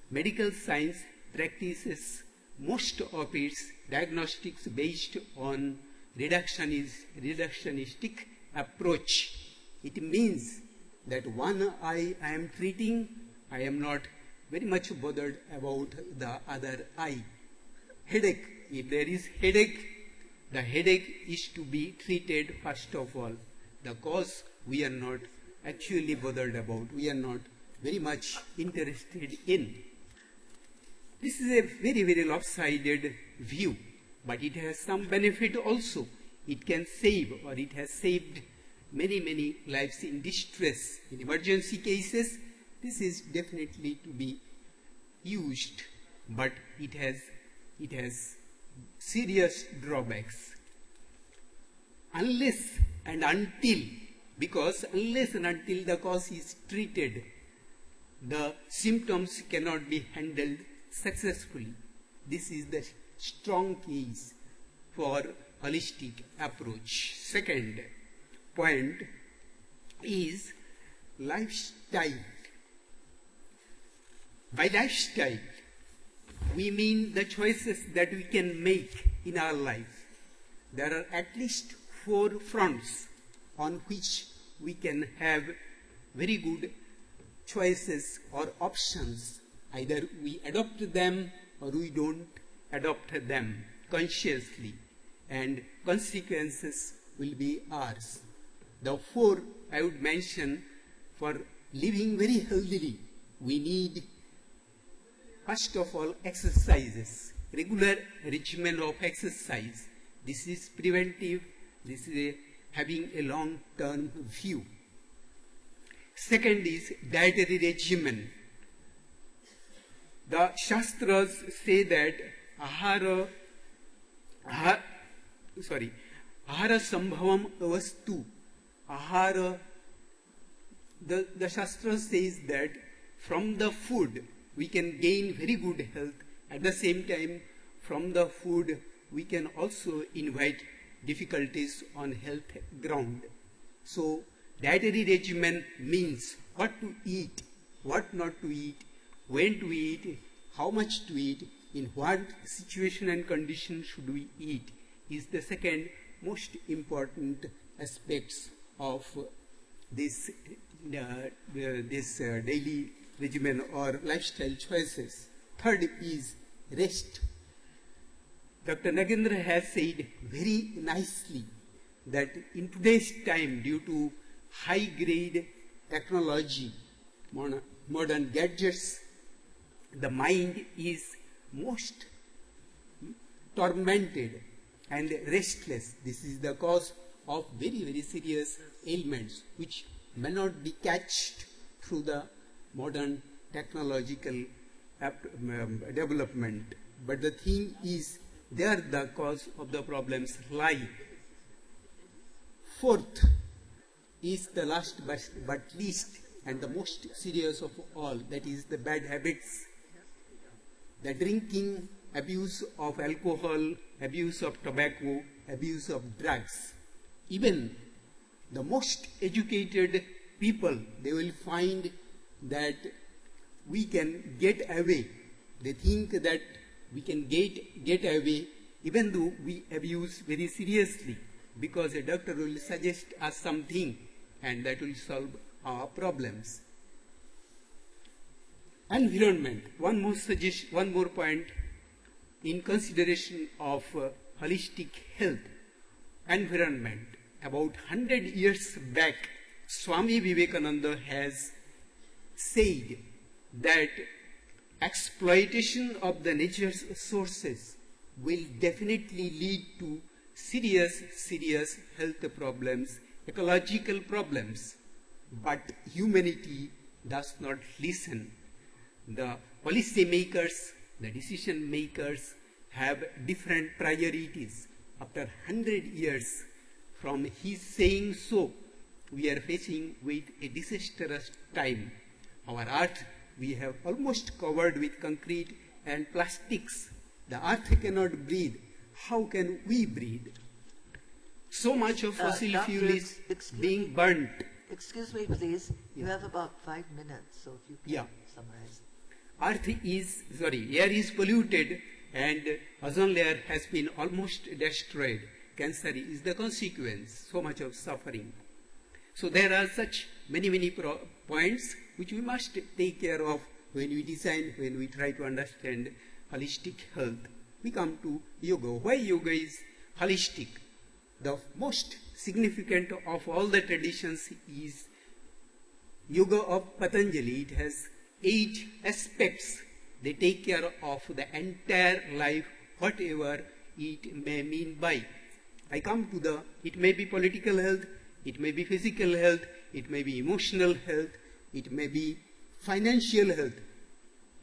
medical science practices most of its diagnostics based on reductionistic approach. It means that one eye I am treating, I am not very much bothered about the other eye. Headache, if there is headache, the headache is to be treated first of all. The cause we are not actually bothered about, we are not very much interested in. This is a very lopsided view, but it has some benefit also. It can save, or it has saved many lives in distress. In emergency cases, this is definitely to be used, but it has serious drawbacks. Unless and until the cause is treated, the symptoms cannot be handled successfully. This is the strong case for holistic approach. Second point is lifestyle. By lifestyle, we mean the choices that we can make in our life. There are at least 4 fronts on which we can have very good choices or options. Either we adopt them or we don't adopt them consciously, and consequences will be ours. The 4 I would mention: for living very healthily, we need, first of all, exercises, regular regimen of exercise. This is preventive, this is having a long-term view. Second is dietary regimen. The Shastras say that ahara sambhavam avastu. The Shastra says that from the food we can gain very good health. At the same time, from the food we can also invite difficulties on health ground. So dietary regimen means what to eat, what not to eat, when to eat, how much to eat, in what situation and condition should we eat, is the second most important aspects of this daily regimen or lifestyle choices. Third is rest. Dr. Nagendra has said very nicely that in today's time, due to high-grade technology, modern gadgets, the mind is most tormented and restless. This is the cause of very serious ailments which may not be catched through the modern technological development. But the thing is, there the cause of the problems lie. Fourth is the last but least and the most serious of all, that is the bad habits. The drinking, abuse of alcohol, abuse of tobacco, abuse of drugs. Even the most educated people, they will find that we can get away. They think that we can get away even though we abuse very seriously, because a doctor will suggest us something and that will solve our problems. Environment. One more point. in consideration of holistic health, environment. About 100 years back, Swami Vivekananda has said that exploitation of the nature's sources will definitely lead to serious health problems, ecological problems. But humanity does not listen. The policy makers, the decision makers have different priorities. After 100 years from his saying so, we are facing with a disastrous time. Our earth we have almost covered with concrete and plastics. The earth cannot breathe. How can we breathe? So much of fossil fuel is being burnt. Excuse me, please. You have about 5 minutes, so if you can summarize. Air is polluted and ozone layer has been almost destroyed. Cancer is the consequence, so much of suffering. So there are such many points which we must take care of when we design, when we try to understand holistic health. We come to yoga. Why yoga is holistic? The most significant of all the traditions is yoga of Patanjali. It has 8 aspects. They take care of the entire life, whatever it may mean by. I come to it may be political health, it may be physical health, it may be emotional health, it may be financial health.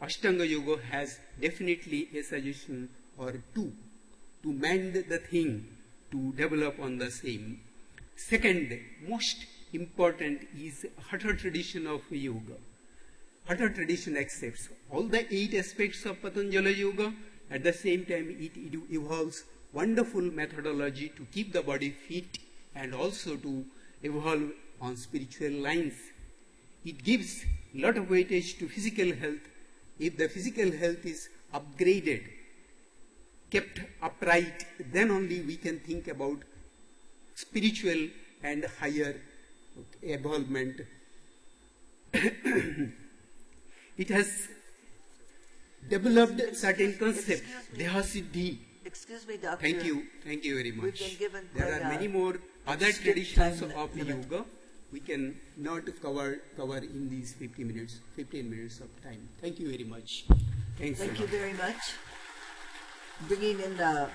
Ashtanga Yoga has definitely a suggestion or two to mend the thing, to develop on the same. Second, most important is Hatha tradition of yoga. Hatha tradition accepts all the 8 aspects of Patanjali Yoga. At the same time, it evolves wonderful methodology to keep the body fit and also to evolve on spiritual lines. It gives a lot of weightage to physical health. If the physical health is upgraded, kept upright, then only we can think about spiritual and higher evolvement. It has developed certain concepts. Dehasiddhi. Excuse me, Doctor. Thank you very much. We've been given There are many more other traditions of yoga we can not cover in these 15 minutes of time. Thank you very much. Thank you very much. Bringing in the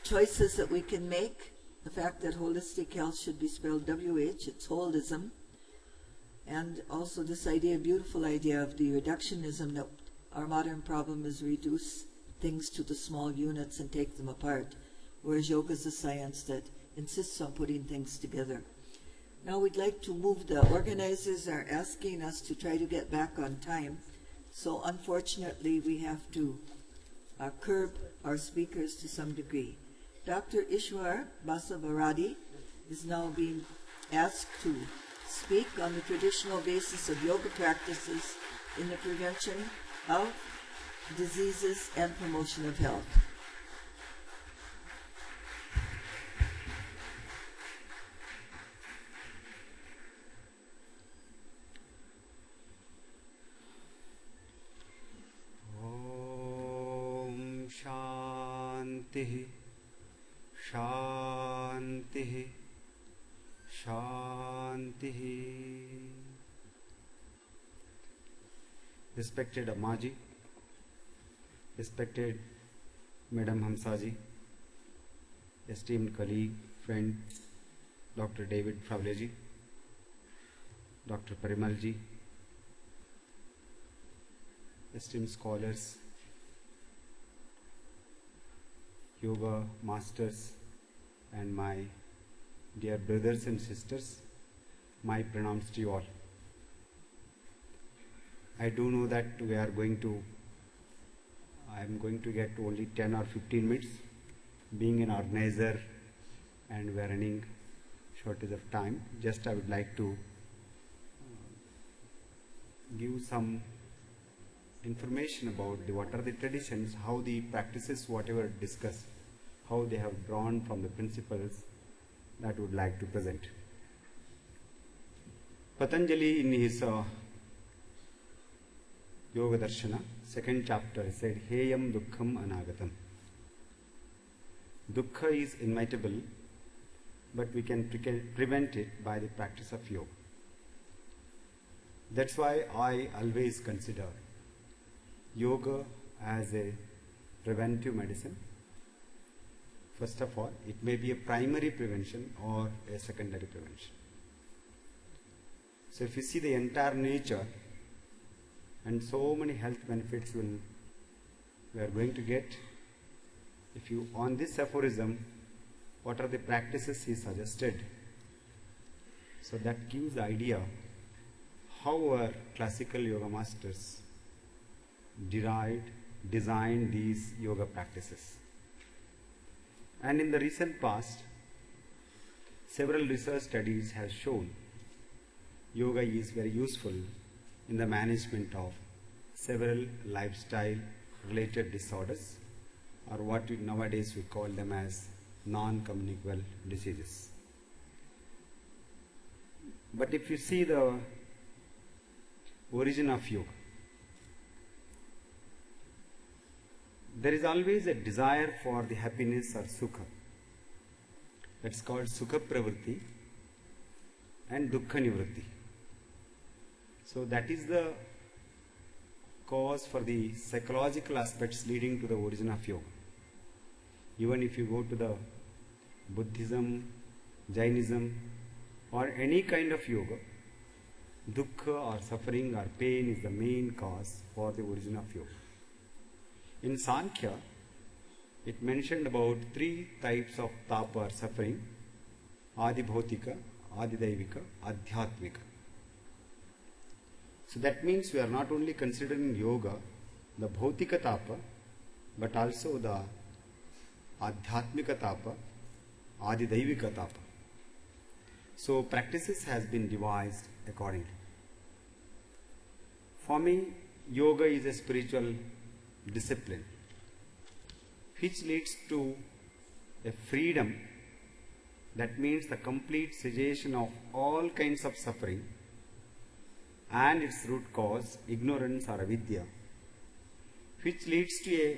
choices that we can make, the fact that holistic health should be spelled WH, it's holism, and also this beautiful idea of the reductionism, that our modern problem is reduce things to the small units and take them apart, whereas yoga is a science that insists on putting things together. Now we'd like to move. The organizers are asking us to try to get back on time, so unfortunately we have to curb our speakers to some degree. Dr. Ishwar Basavaradi is now being asked to speak on the traditional basis of yoga practices in the prevention of diseases and promotion of health. Shanti, Shanti, Shanti. Respected Ammaji, respected Madam Hamsaji, esteemed colleague, friend, Dr. David Fravleji, Dr. Parimalji, esteemed scholars, yoga masters, and my dear brothers and sisters, my pranams to you all. I do know that I am going to get only 10 or 15 minutes. Being an organizer and we are running shortage of time, just I would like to give some information about what are the traditions, how the practices, whatever discussed, how they have drawn from the principles that I would like to present. Patanjali in his Yoga Darshana, 2nd chapter, said, Heyam Dukkham Anagatam. Dukkha is inevitable, but we can prevent it by the practice of yoga. That's why I always consider yoga as a preventive medicine. First of all, it may be a primary prevention or a secondary prevention. So if you see the entire nature and so many health benefits we are going to get, if you, on this aphorism, what are the practices he suggested? So that gives the idea how our classical yoga masters designed these yoga practices. And in the recent past, several research studies have shown yoga is very useful in the management of several lifestyle related disorders, or what nowadays we call them as non-communicable diseases. But if you see the origin of yoga, there is always a desire for the happiness or sukha. That's called sukha pravritti and dukkha nivritti. So that is the cause for the psychological aspects leading to the origin of yoga. Even if you go to the Buddhism, Jainism, or any kind of yoga, dukkha or suffering or pain is the main cause for the origin of yoga. In Sankhya, it mentioned about 3 types of tapa or suffering: Adi Bhautika, Adi Daivika, Adhyatmika. So that means we are not only considering yoga, the Bhautika tapa, but also the Adhyatmika tapa, Adi Daivika tapa. So practices has been devised accordingly. For me, yoga is a spiritual discipline which leads to a freedom, that means the complete cessation of all kinds of suffering and its root cause, ignorance or avidya, which leads to a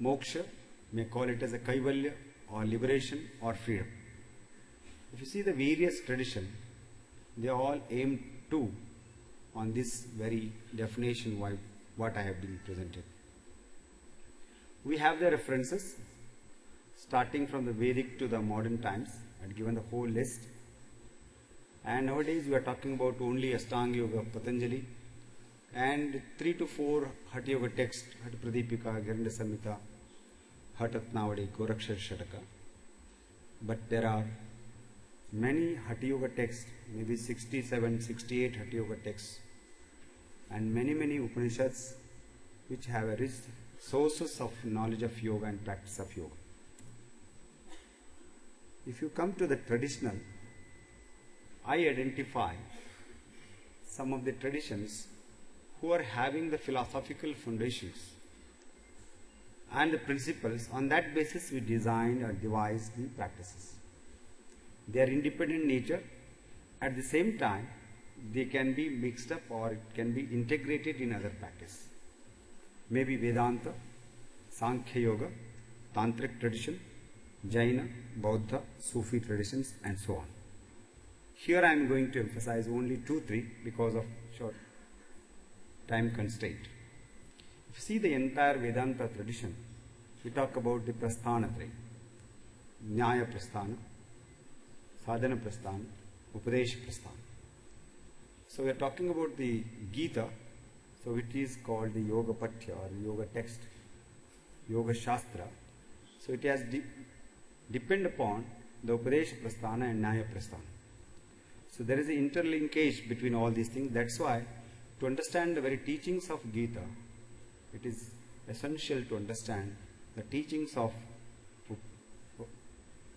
moksha, may call it as a kaivalya or liberation or freedom. If you see the various traditions, they all aim to on this very definition what I have been presented. We have the references starting from the Vedic to the modern times. I had given the whole list. And nowadays we are talking about only Ashtanga Yoga of Patanjali and 3 to 4 Hatha Yoga texts, Hatha Pradipika, Giranda Samhita, Hatha Ratnavali, Gorakshar Shataka. But there are many Hatha Yoga texts, maybe 67, 68 Hatha Yoga texts, and many Upanishads which have a rich sources of knowledge of yoga and practice of yoga. If you come to the traditional, I identify some of the traditions who are having the philosophical foundations and the principles. On that basis we designed or devised the practices. They are independent in nature. At the same time, they can be mixed up or it can be integrated in other practice. Maybe Vedanta, Sankhya Yoga, Tantric tradition, Jaina, Bauddha, Sufi traditions, and so on. Here I am going to emphasize only 2-3 because of short time constraint. If you see the entire Vedanta tradition, we talk about the Prasthana-traya, Nyaya Prasthana, Sadhana Prasthana, Upadesha Prasthana. So we are talking about the Gita, so it is called the Yoga Patya or Yoga text, Yoga Shastra. So it has depend upon the Upadesha Prasthana and Nyaya Prasthana. So there is an interlinkage between all these things. That's why to understand the very teachings of Gita, it is essential to understand the teachings of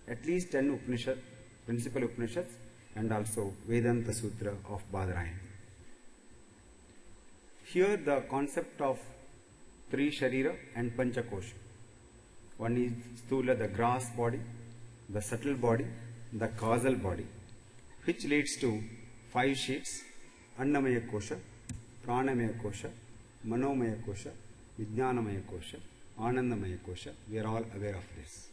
at least 10 Upanishad, principal Upanishads, and also Vedanta Sutra of Badarayana. Here the concept of Tri Sharira and Panchakosha. One is Sthula, the gross body, the subtle body, the causal body, which leads to 5 sheets: Annamaya Kosha, Pranamaya Kosha, Manomaya Kosha, Vijnanamaya Kosha, Anandamaya Kosha. We are all aware of this.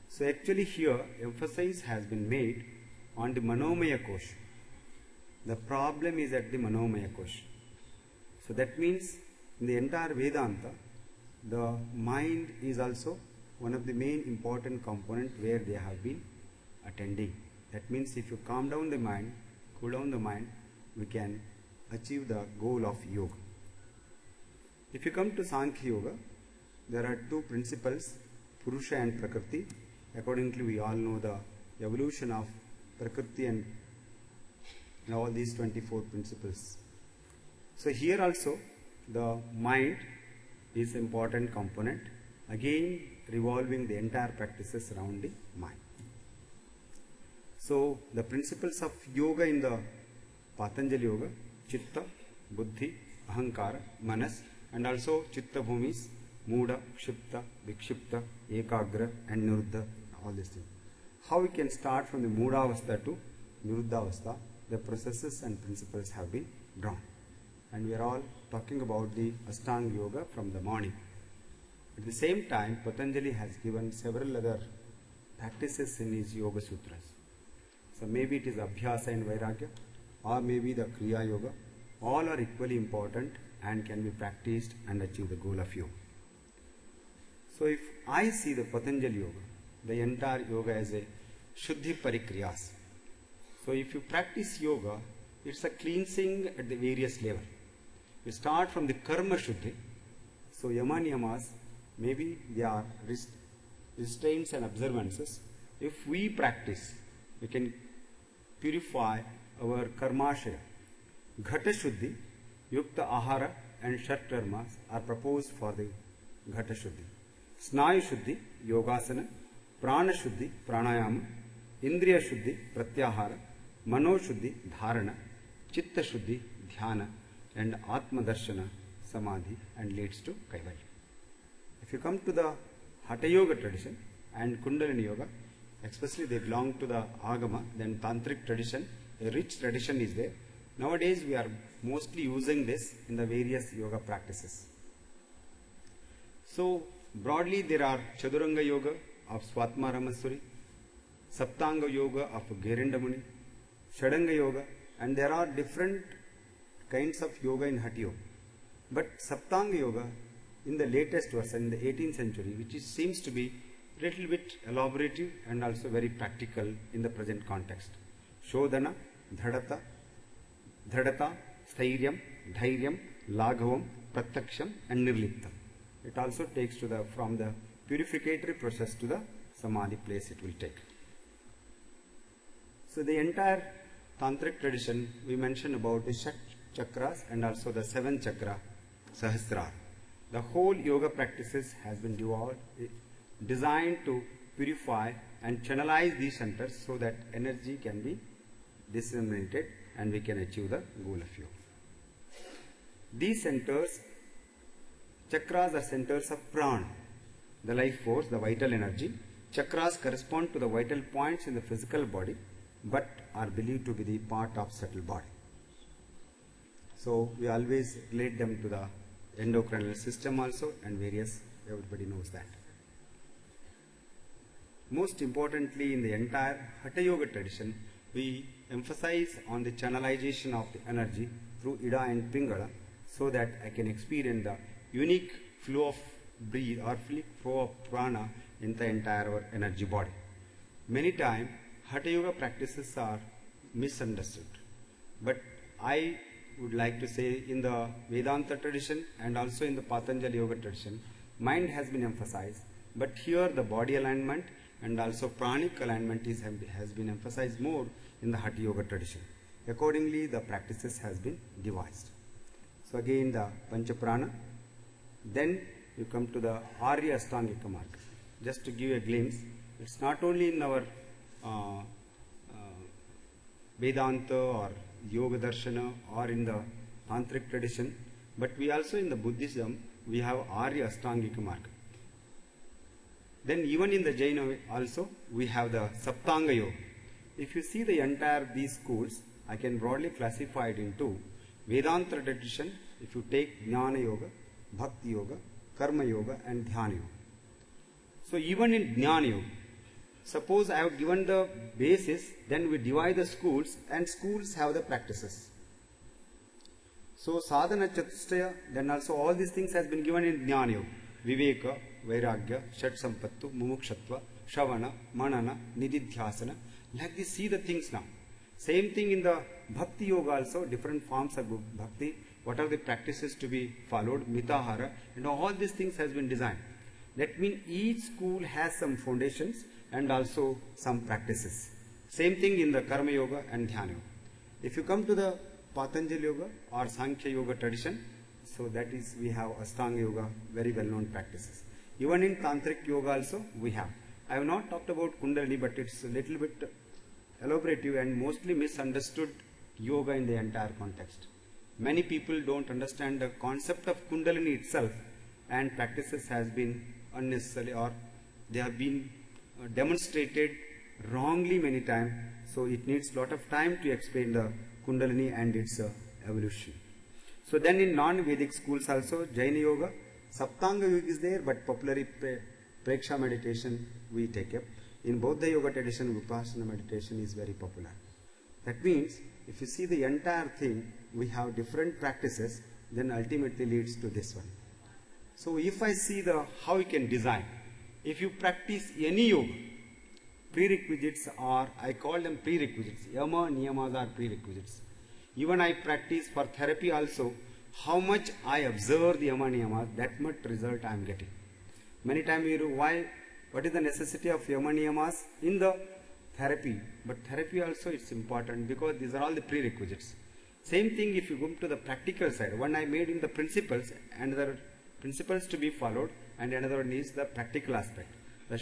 So actually here emphasis has been made on the Manomaya Kosha. The problem is at the Manomaya Kosha. So that means in the entire Vedanta, the mind is also one of the main important component where they have been attending. That means if you calm down the mind, cool down the mind, we can achieve the goal of yoga. If you come to Sankhya Yoga, there are two principles, Purusha and Prakriti. Accordingly, we all know the evolution of Prakriti and all these 24 principles. So here also the mind is important component, again revolving the entire practices around the mind. So the principles of yoga in the Patanjali Yoga, Chitta, Buddhi, Ahankara, Manas, and also Chitta Bhumis, Muda, Kshipta, Vikshipta, Ekagra and Niruddha, all these things. How we can start from the Muda Avastha to Niruddha Avastha, the processes and principles have been drawn. And we are all talking about the Ashtanga Yoga from the morning. At the same time, Patanjali has given several other practices in his Yoga Sutras. So maybe it is Abhyasa and Vairagya, or maybe the Kriya Yoga. All are equally important and can be practiced and achieve the goal of yoga. So if I see the Patanjali Yoga, the entire yoga as a Shuddhi Parikriyas. So if you practice yoga, it's a cleansing at the various levels. You start from the Karma Shuddhi. So Yama Niyamas, maybe they are restraints and observances. If we practice, we can purify our Karmashaya. Ghata Shuddhi, Yukta Ahara and Shat Karmas are proposed for the Ghata Shuddhi. Snayu Shuddhi, Yogasana, Prana Shuddhi, Pranayama, Indriya Shuddhi, Pratyahara, Mano Shuddhi, Dharana, Chitta Shuddhi, Dhyana, and Atma Darshana, Samadhi, and leads to Kaivalya. If you come to the Hatha Yoga tradition and Kundalini Yoga, especially they belong to the Agama, then Tantric tradition, a rich tradition is there. Nowadays we are mostly using this in the various yoga practices. So broadly there are Chaduranga Yoga of Swatma Ramasuri, Saptanga Yoga of Gerindamuni, Shadanga Yoga, and there are different kinds of yoga in Hatha Yoga. But Saptanga Yoga in the latest version, in the 18th century, which seems to be a little bit elaborative and also very practical in the present context. Shodhana, Dhadata, Stairyam, Dhairyam, Laghavam, Pratyaksham and Nirliptam. It also takes to the from the purificatory process to the Samadhi place it will take. So the entire Tantric tradition, we mentioned about the Shat Chakras and also the 7 Chakra Sahasrara. The whole yoga practices has been designed to purify and channelize these centers so that energy can be disseminated and we can achieve the goal of yoga. These centers, chakras are centers of prana, the life force, the vital energy. Chakras correspond to the vital points in the physical body but are believed to be the part of subtle body. So we always relate them to the endocrinal system also and various, everybody knows that. Most importantly, in the entire Hatha Yoga tradition, we emphasize on the channelization of the energy through Ida and Pingala so that I can experience the unique flow of breath or flow of prana in the entire our energy body. Many times, Hatha Yoga practices are misunderstood. But I would like to say in the Vedanta tradition and also in the Patanjali Yoga tradition, mind has been emphasized. But here the body alignment and also pranic alignment has been emphasized more in the Hatha Yoga tradition. Accordingly, the practices has been devised. So again the Panchaprana. Then you come to the Arya Ashtangika Marga. Just to give a glimpse, it's not only in our Vedanta or Yoga Darshana or in the Tantric tradition, but we also in the Buddhism, we have Arya Ashtangika Marga. Then even in the Jaina also, we have the Saptanga Yoga. If you see the entire these schools, I can broadly classify it into Vedanta tradition. If you take Jnana Yoga, Bhakti Yoga, Karma Yoga and Dhyana Yoga. So even in Jnana Yoga, suppose I have given the basis, then we divide the schools and schools have the practices. So sadhana chatushtaya, then also all these things has been given in Jnana Yoga. Viveka, Vairagya, Shat Sampattu, Mumukshatva, Shavana, Manana, Nididhyasana. Like this, see the things now. Same thing in the Bhakti Yoga also, different forms of Bhakti. What are the practices to be followed, Mitahara, and all these things has been designed. That means each school has some foundations and also some practices. Same thing in the Karma Yoga and Dhyana Yoga. If you come to the Patanjali Yoga or Sankhya Yoga tradition, so that is, we have Ashtanga Yoga, very well known practices. Even in Tantric Yoga also we have. I have not talked about Kundalini, but it's a little bit elaborative and mostly misunderstood yoga in the entire context. Many people don't understand the concept of Kundalini itself, and practices has been unnecessary or they have been demonstrated wrongly many times. So it needs lot of time to explain the Kundalini and its evolution. So then in non-Vedic schools also, Jaina Yoga, Saptanga Yoga is there, but popularly Preksha meditation we take up. In Buddha Yoga tradition, Vipassana meditation is very popular. That means, if you see the entire thing, we have different practices, then ultimately leads to this one. So if I see the how you can design, if you practice any yoga, prerequisites are, I call them prerequisites. Yama, niyamas are prerequisites. Even I practice for therapy also, how much I observe the yama niyamas, that much result I am getting. Many times you know why, what is the necessity of yama niyamas in the therapy? But therapy also it's important because these are all the prerequisites. Same thing if you go to the practical side. One I made in the principles, and there are principles to be followed, and another one is the practical aspect. The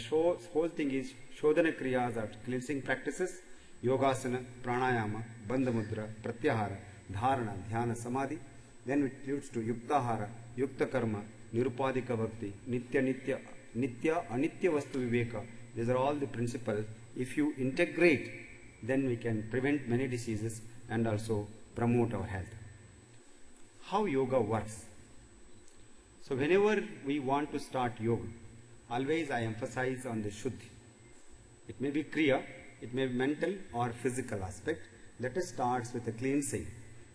whole thing is Shodhana Kriyas or cleansing practices, Yogasana, Pranayama, Bandha Mudra, Pratyahara, Dharana, Dhyana, Samadhi. Then it leads to Yuktahara, Yukta Karma, Nirupadika Bhakti, Nitya Anitya Vastu Viveka. These are all the principles. If you integrate, then we can prevent many diseases and also promote our health. How yoga works? So whenever we want to start yoga, always I emphasize on the Shuddhi. It may be Kriya, it may be mental or physical aspect. Let us start with the cleansing.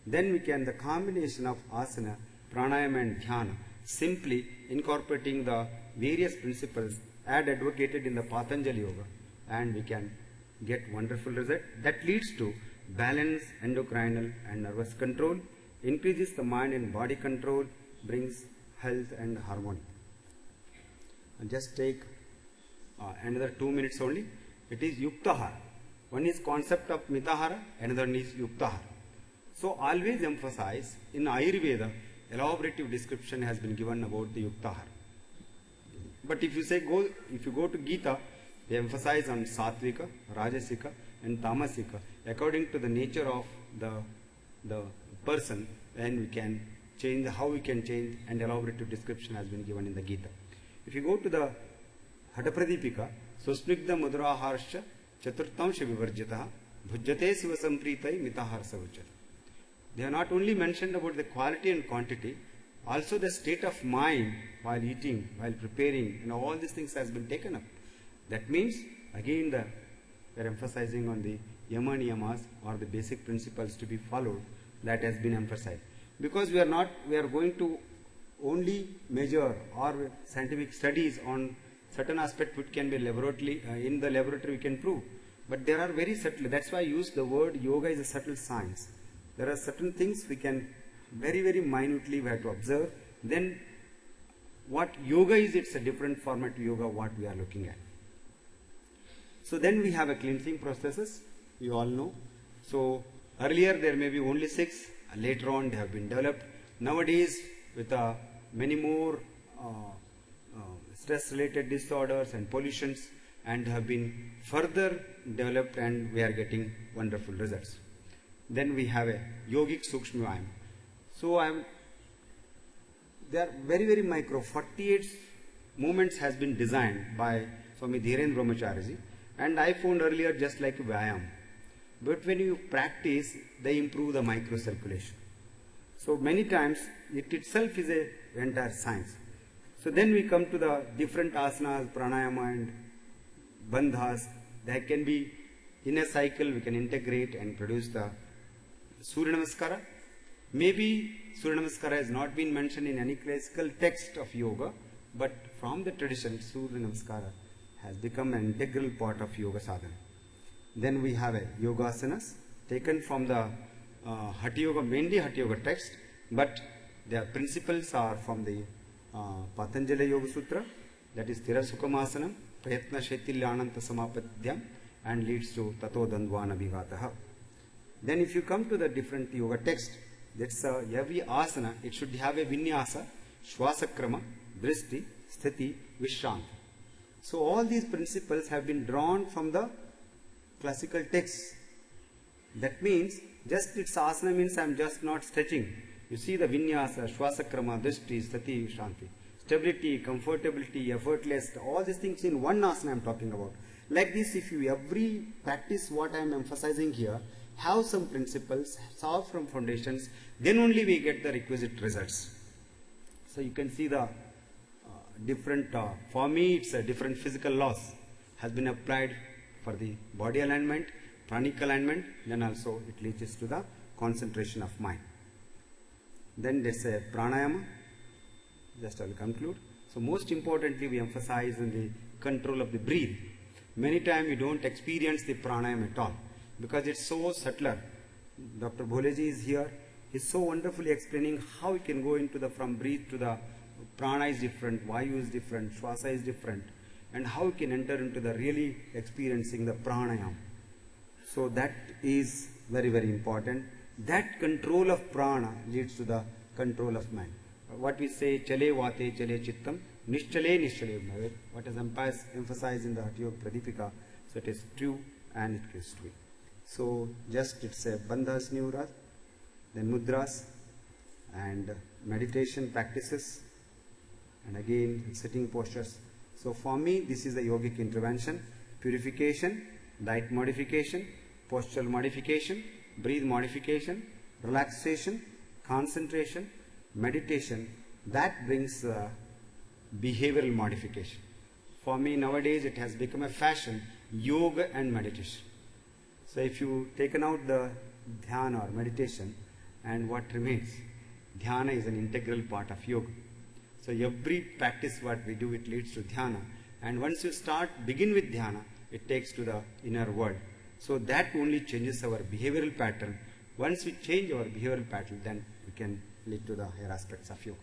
Then we can, the combination of asana, pranayama and dhyana, simply incorporating the various principles as advocated in the Patanjali Yoga, and we can get wonderful result. That leads to balance, endocrinal and nervous control, increases the mind and body control, brings health and harmony. I'll just take another 2 minutes only. It is Yuktahara. One is concept of Mitahara, another one is Yuktahara. So always emphasize, in Ayurveda, elaborative description has been given about the Yuktahara. But if you go to Gita, they emphasize on Satvika, Rajasika and Tamasika according to the nature of the person, and we can change, how we can change, and elaborative description has been given in the Gita. If you go to the Hatapradipika, Susnigdha Mudraharsha Chaturtamsha Vivarjitaha Bhujjate Siva Sampritai Mitahar Savuchata. They have not only mentioned about the quality and quantity, also the state of mind while eating, while preparing, all these things has been taken up. That means, again, we are emphasizing on the yama niyamas or the basic principles to be followed, that has been emphasized. Because we are going to only measure or scientific studies on certain aspect which can be in the laboratory we can prove. But there are very subtle, that's why I use the word yoga is a subtle science. There are certain things we can very, very minutely we have to observe. Then what yoga is, it's a different format to yoga what we are looking at. So then we have a cleansing processes, you all know. So earlier there may be only 6, later on they have been developed. Nowadays with many more stress related disorders and pollutions, and have been further developed, and we are getting wonderful results. Then we have a yogic Sukshma Vayam. So they are very, very micro. 48 movements has been designed by Swami Dhirendra Brahmacharya, and I found earlier just like Vyayam. But when you practice, they improve the microcirculation. So many times it itself is a entire science. So then we come to the different asanas, pranayama and bandhas. There can be in a cycle we can integrate and produce the Surya Namaskara. Maybe Surya Namaskara has not been mentioned in any classical text of yoga, but from the tradition Surya Namaskara has become an integral part of yoga sadhana. Then we have a yogasanas taken from the Hatha Yoga, mainly Hatha Yoga text, but their principles are from the Patanjali Yoga Sutra, that is Thira Sukhamasanam, Prayatna Shaitilyananta Samapadhyam, and leads to Tato Dandvana Bhigataha. Then if you come to the different yoga text, that's every asana, it should have a vinyasa, shvasakrama, drishti, sthiti, vishranti. So all these principles have been drawn from the classical texts. That means just its asana means I am just not stretching. You see the vinyasa, shvasakrama, drishti, sthiti, vishranti. Stability, comfortability, effortless, all these things in one asana I am talking about. Like this, if you every practice what I am emphasizing here, have some principles, solve from foundations, then only we get the requisite results. So you can see the different, for me it's a different physical laws has been applied for the body alignment, pranic alignment, then also it leads to the concentration of mind. Then there's a pranayama, just I will conclude. So most importantly we emphasize on the control of the breath. Many times you don't experience the pranayama at all because it's so subtler. Dr. Bholeji is here. He's so wonderfully explaining how we can go into the from breathe to the prana is different, vayu is different, shwasa is different, and how we can enter into the really experiencing the pranayama. So that is very, very important. That control of prana leads to the control of mind. What we say, chale vate chale chittam, nishchale nishchale bhave. What is emphasized in the Hatha Yoga Pradipika, so it is true and it is true. So just it's a bandhas niuras, then mudras and meditation practices, and again sitting postures. So for me this is the yogic intervention: purification, diet modification, postural modification, breathe modification, relaxation, concentration, meditation. That brings behavioral modification. For me nowadays it has become a fashion, yoga and meditation. So if you taken out the dhyana or meditation, and what remains? Dhyana is an integral part of yoga. So every practice what we do, it leads to dhyana. And once you begin with dhyana, it takes to the inner world. So that only changes our behavioral pattern. Once we change our behavioral pattern, then we can lead to the higher aspects of yoga.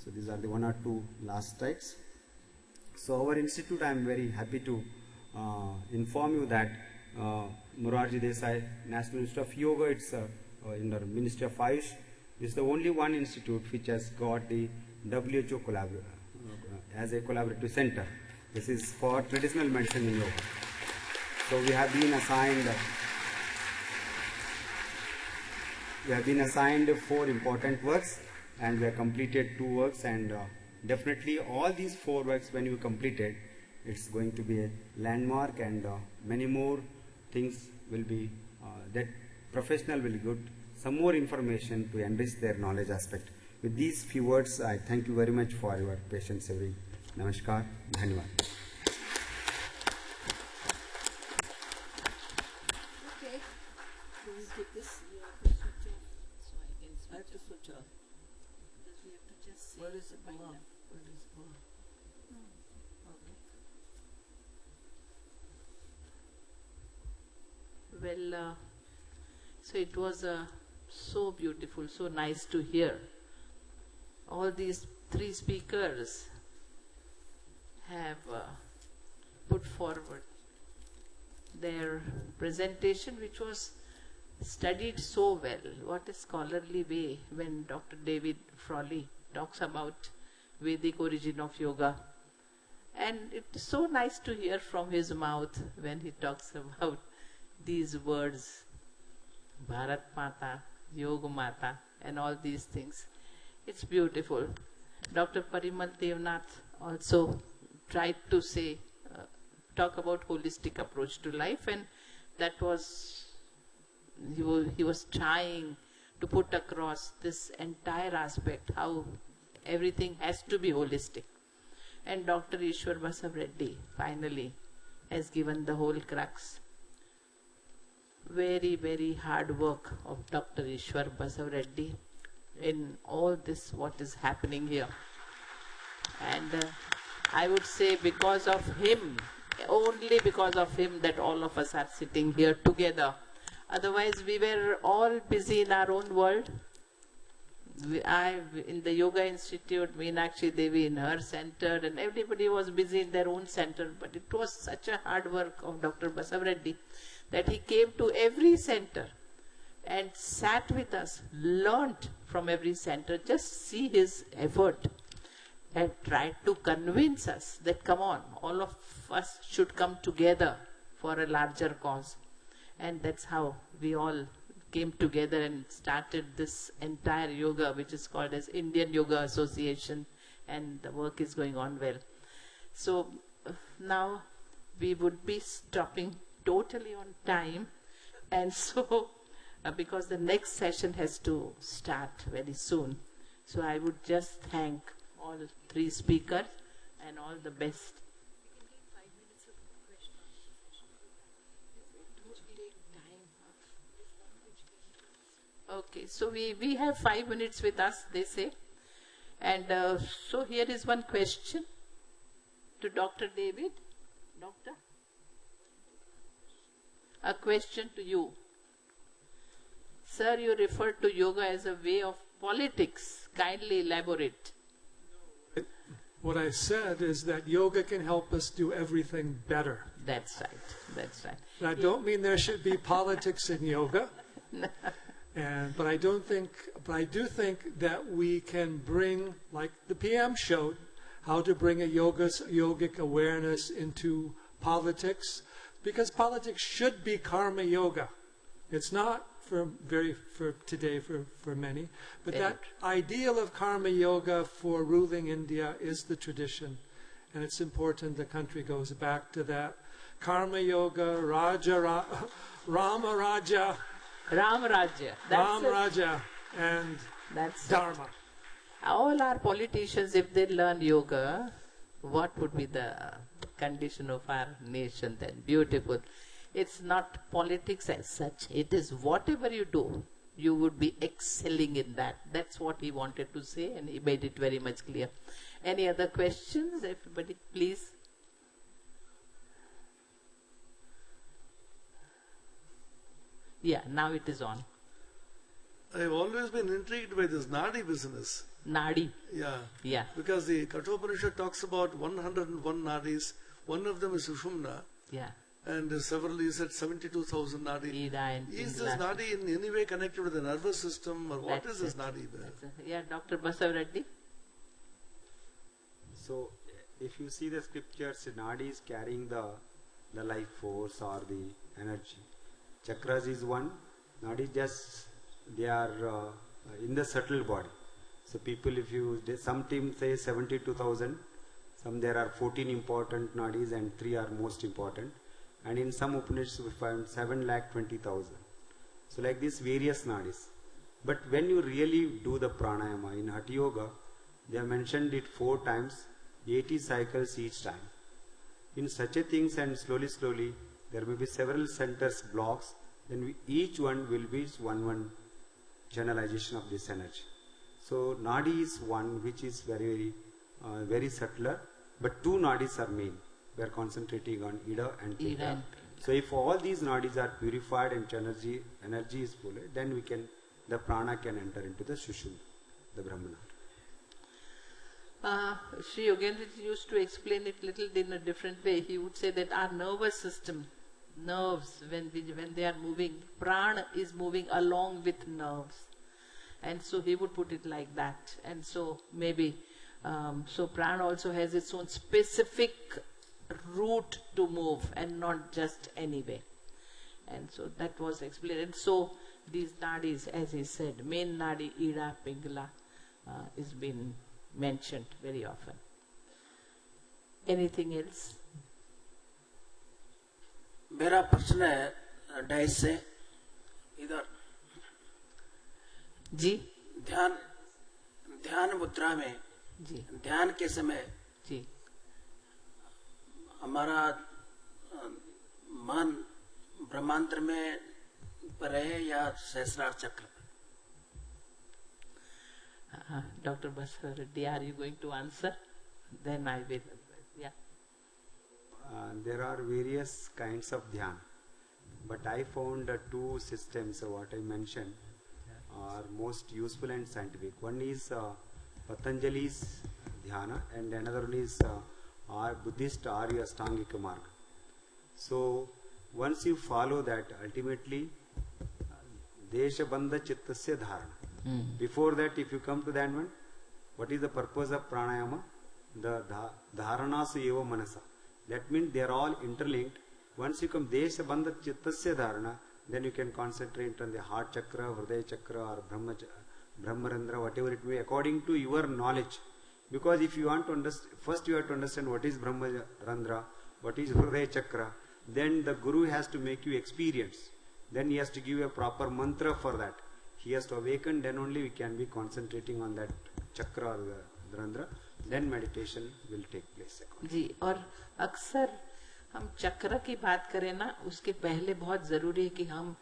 So these are the one or two last slides. So our institute, I am very happy to inform you that Morarji Desai National Institute of Yoga, it's in the Ministry of Ayush, is the only one institute which has got the WHO as a collaborative center. This is for traditional medicine in yoga. So we have been assigned 4 important works, and we have completed 2 works, and definitely all these 4 works when you completed, it's going to be a landmark, and many more things will be, that professional will get some more information to enrich their knowledge aspect. With these few words, I thank you very much for your patience. Namaskar, Dhanyavad. Okay. Can we take this? So I can I have to switch off. because we have to just say Where does it wind belong? up. Where does it belong? Okay. Well, so it was so beautiful, so nice to hear. All these 3 speakers have put forward their presentation, which was studied so well. What a scholarly way when Dr. David Frawley talks about Vedic origin of yoga. And it's so nice to hear from his mouth when he talks about these words, Bharat Mata, Yoga Mata, and all these things. It's beautiful. Dr. Parimal Devnath also tried to say, talk about holistic approach to life, and that was, he was trying to put across this entire aspect, how everything has to be holistic. And Dr. Ishwar Basav Reddy finally has given the whole crux. Very, very hard work of Dr. Ishwar Basav Reddy in all this what is happening here. And I would say because of him, only because of him, that all of us are sitting here together. Otherwise we were all busy in our own world. I in the Yoga Institute, Meenakshi Devi in her center, and everybody was busy in their own center. But it was such a hard work of Dr. Basav Reddy that he came to every center and sat with us, learnt from every center, just see his effort, and tried to convince us that come on, all of us should come together for a larger cause. And that's how we all came together and started this entire yoga, which is called as Indian Yoga Association, and the work is going on well. So now we would be stopping totally on time, and so because the next session has to start very soon, so I would just thank all three speakers and all the best. Okay, so we have 5 minutes with us, they say. And so here is one question to Dr. David. Doctor? A question to you. Sir, you referred to yoga as a way of politics. Kindly elaborate. What I said is that yoga can help us do everything better. That's right. That's right. And I don't mean there should be politics in yoga. But I do think that we can bring, like the PM showed, how to bring a yogic awareness into politics, because politics should be karma yoga. It's not for today for many, but that ideal of karma yoga for ruling India is the tradition, and it's important the country goes back to that. Karma yoga, Rama Raja. Ram Rajya. Ram Raja and that's Dharma. All our politicians, if they learn yoga, what would be the condition of our nation then? Beautiful. It's not politics as such. It is whatever you do, you would be excelling in that. That's what he wanted to say, and he made it very much clear. Any other questions? Everybody, please. Yeah, now it is on. I've always been intrigued by this Nadi business. Nadi? Yeah. Yeah. Because the Kathopanishad talks about 101 Nadis. One of them is Sushumna. Yeah. And several, he said 72,000 Nadi. Is this Nadi in any way connected with the nervous system, or what is this Nadi? Yeah, Dr. Basav Reddy. So, if you see the scriptures, Nadi is carrying the life force or the energy. Chakras is one, Nadi just, they are in the subtle body. So people, if you, some team say 72,000, some there are 14 important Nadis and 3 are most important. And in some Upanishads we find 7,20,000. So like this various Nadis. But when you really do the pranayama in Hatha Yoga, they have mentioned it 4 times, 80 cycles each time. In such a things, and slowly, there may be several centers blocks, then each one will be one generalization of this energy. So Nadi is one which is very subtler, but 2 Nadis are main. We are concentrating on Ida and Pita. So if all these Nadis are purified and energy is full, then the prana can enter into the Sushumna, the Brahmana. Sri Yogendra used to explain it little in a different way. He would say that our nervous system, nerves, when they are moving, prana is moving along with nerves. And so he would put it like that. And so maybe, so prana also has its own specific route to move and not just any way. And so that was explained. And so these nadis, as he said, main nadi, Ida, Pingala, is been mentioned very often. Anything else? मेरा प्रश्न है dice से इधर जी ध्यान मुद्रा में जी ध्यान के समय जी हमारा मन ब्रह्मांतर में पर रहे या सहस्रार चक्र पर? Dr. Baswar Reddy, are you going to answer? Then I will. Yeah. There are various kinds of dhyana, but I found two systems, what I mentioned, are most useful and scientific. One is Patanjali's dhyana, and another one is our Buddhist Arya Ashtangika Marga. So once you follow that, ultimately Desha Bandha Chittasya Dharana. Before that, if you come to that one, what is the purpose of pranayama? The dharanasu eva manasa. That means they are all interlinked. Once you come Desha Bandha Chittasya Dharana, then you can concentrate on the heart chakra, Hridaya chakra, or Brahmarandra, whatever it may be, according to your knowledge. Because if you want to understand, first you have to understand what is Brahmarandra, what is Hridaya chakra, then the Guru has to make you experience. Then he has to give you a proper mantra for that. He has to awaken, then only we can be concentrating on that chakra or the Dharandra. Then meditation will take place. जी, और अक्सर हम चक्र की बात करें ना, उसके पहले बहुत जरूरी है कि हम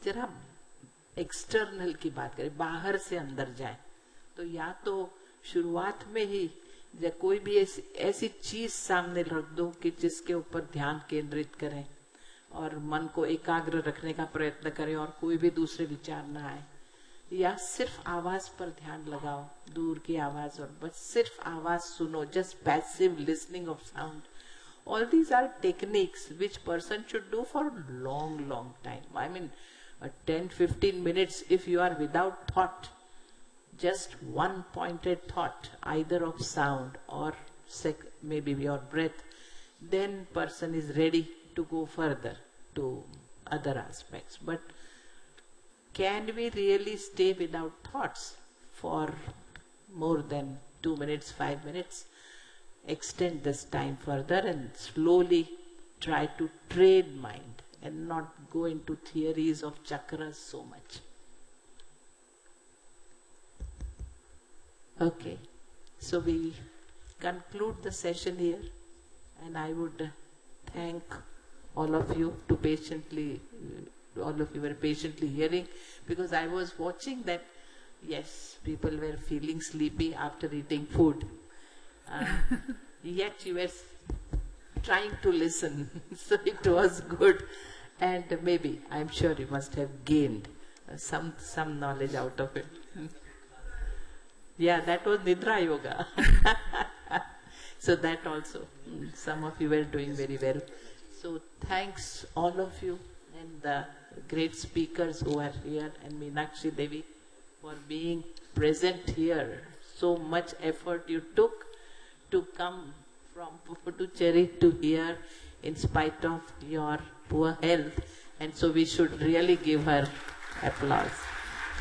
जरा एक्सटर्नल की बात करें, बाहर से अंदर जाए. तो या तो शुरुआत में ही कोई भी ऐसी चीज सामने रख दो कि जिसके ऊपर ध्यान केंद्रित करें और मन को एकाग्र रखने का प्रयत्न करें और कोई भी दूसरे विचार ना आए, या सिर्फ आवाज पर ध्यान लगाओ, दूर की आवाज, और बस सिर्फ आवाज सुनो, just passive listening of sound. All these are techniques which person should do for long time. I mean, 10-15 minutes if you are without thought, just one pointed thought, either of sound or maybe your breath, then person is ready to go further to other aspects. But can we really stay without thoughts for more than 2 minutes, 5 minutes? Extend this time further and slowly try to train mind and not go into theories of chakras so much. Okay, so we conclude the session here, and I would thank all of you to patiently, all of you were patiently hearing, because I was watching that, yes, people were feeling sleepy after eating food. Yet you were trying to listen, so it was good, and maybe I'm sure you must have gained some knowledge out of it. Yeah, that was Nidra Yoga. So that also, some of you were doing very well. So thanks all of you and the great speakers who are here, and Meenakshi Devi for being present here. So much effort you took to come from Puducherry to here in spite of your poor health, and so we should really give her applause.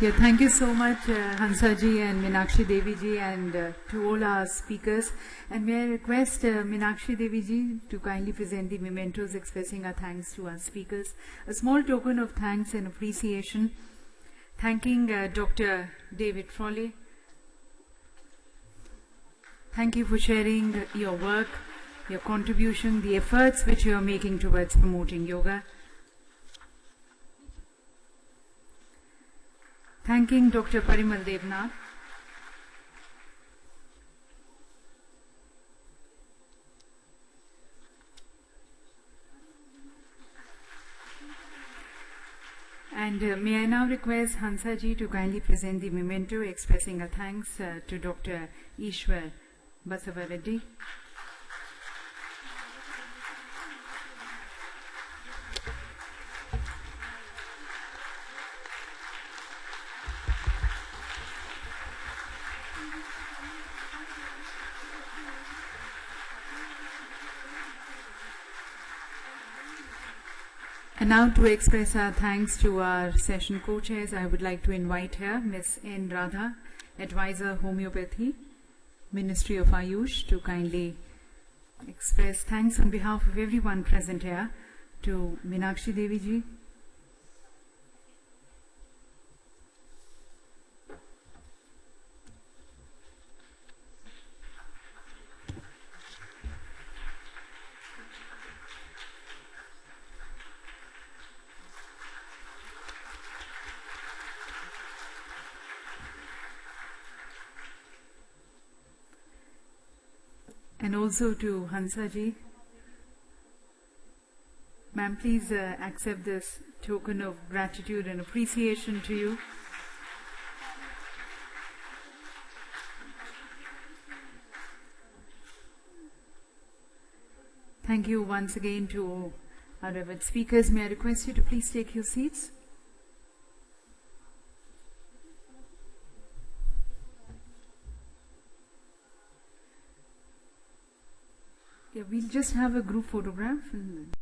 Yeah, thank you so much, Hansa ji and Meenakshi Devi ji, and to all our speakers. And may I request Meenakshi Devi ji to kindly present the mementos expressing our thanks to our speakers. A small token of thanks and appreciation, thanking Dr. David Frawley. Thank you for sharing your work, your contribution, the efforts which you are making towards promoting yoga. Thanking Dr. Parimal Devnath. And may I now request Hansa ji to kindly present the memento expressing our thanks to Dr. Ishwar Basava Reddy. And now to express our thanks to our session co-chairs, I would like to invite here Ms. N. Radha, Advisor Homeopathy, Ministry of Ayush, to kindly express thanks on behalf of everyone present here to Meenakshi Devi ji. and also to Hansaji. Ma'am, please accept this token of gratitude and appreciation to you. Thank you once again to our revered speakers. May I request you to please take your seats? Yeah, we'll just have a group photograph and then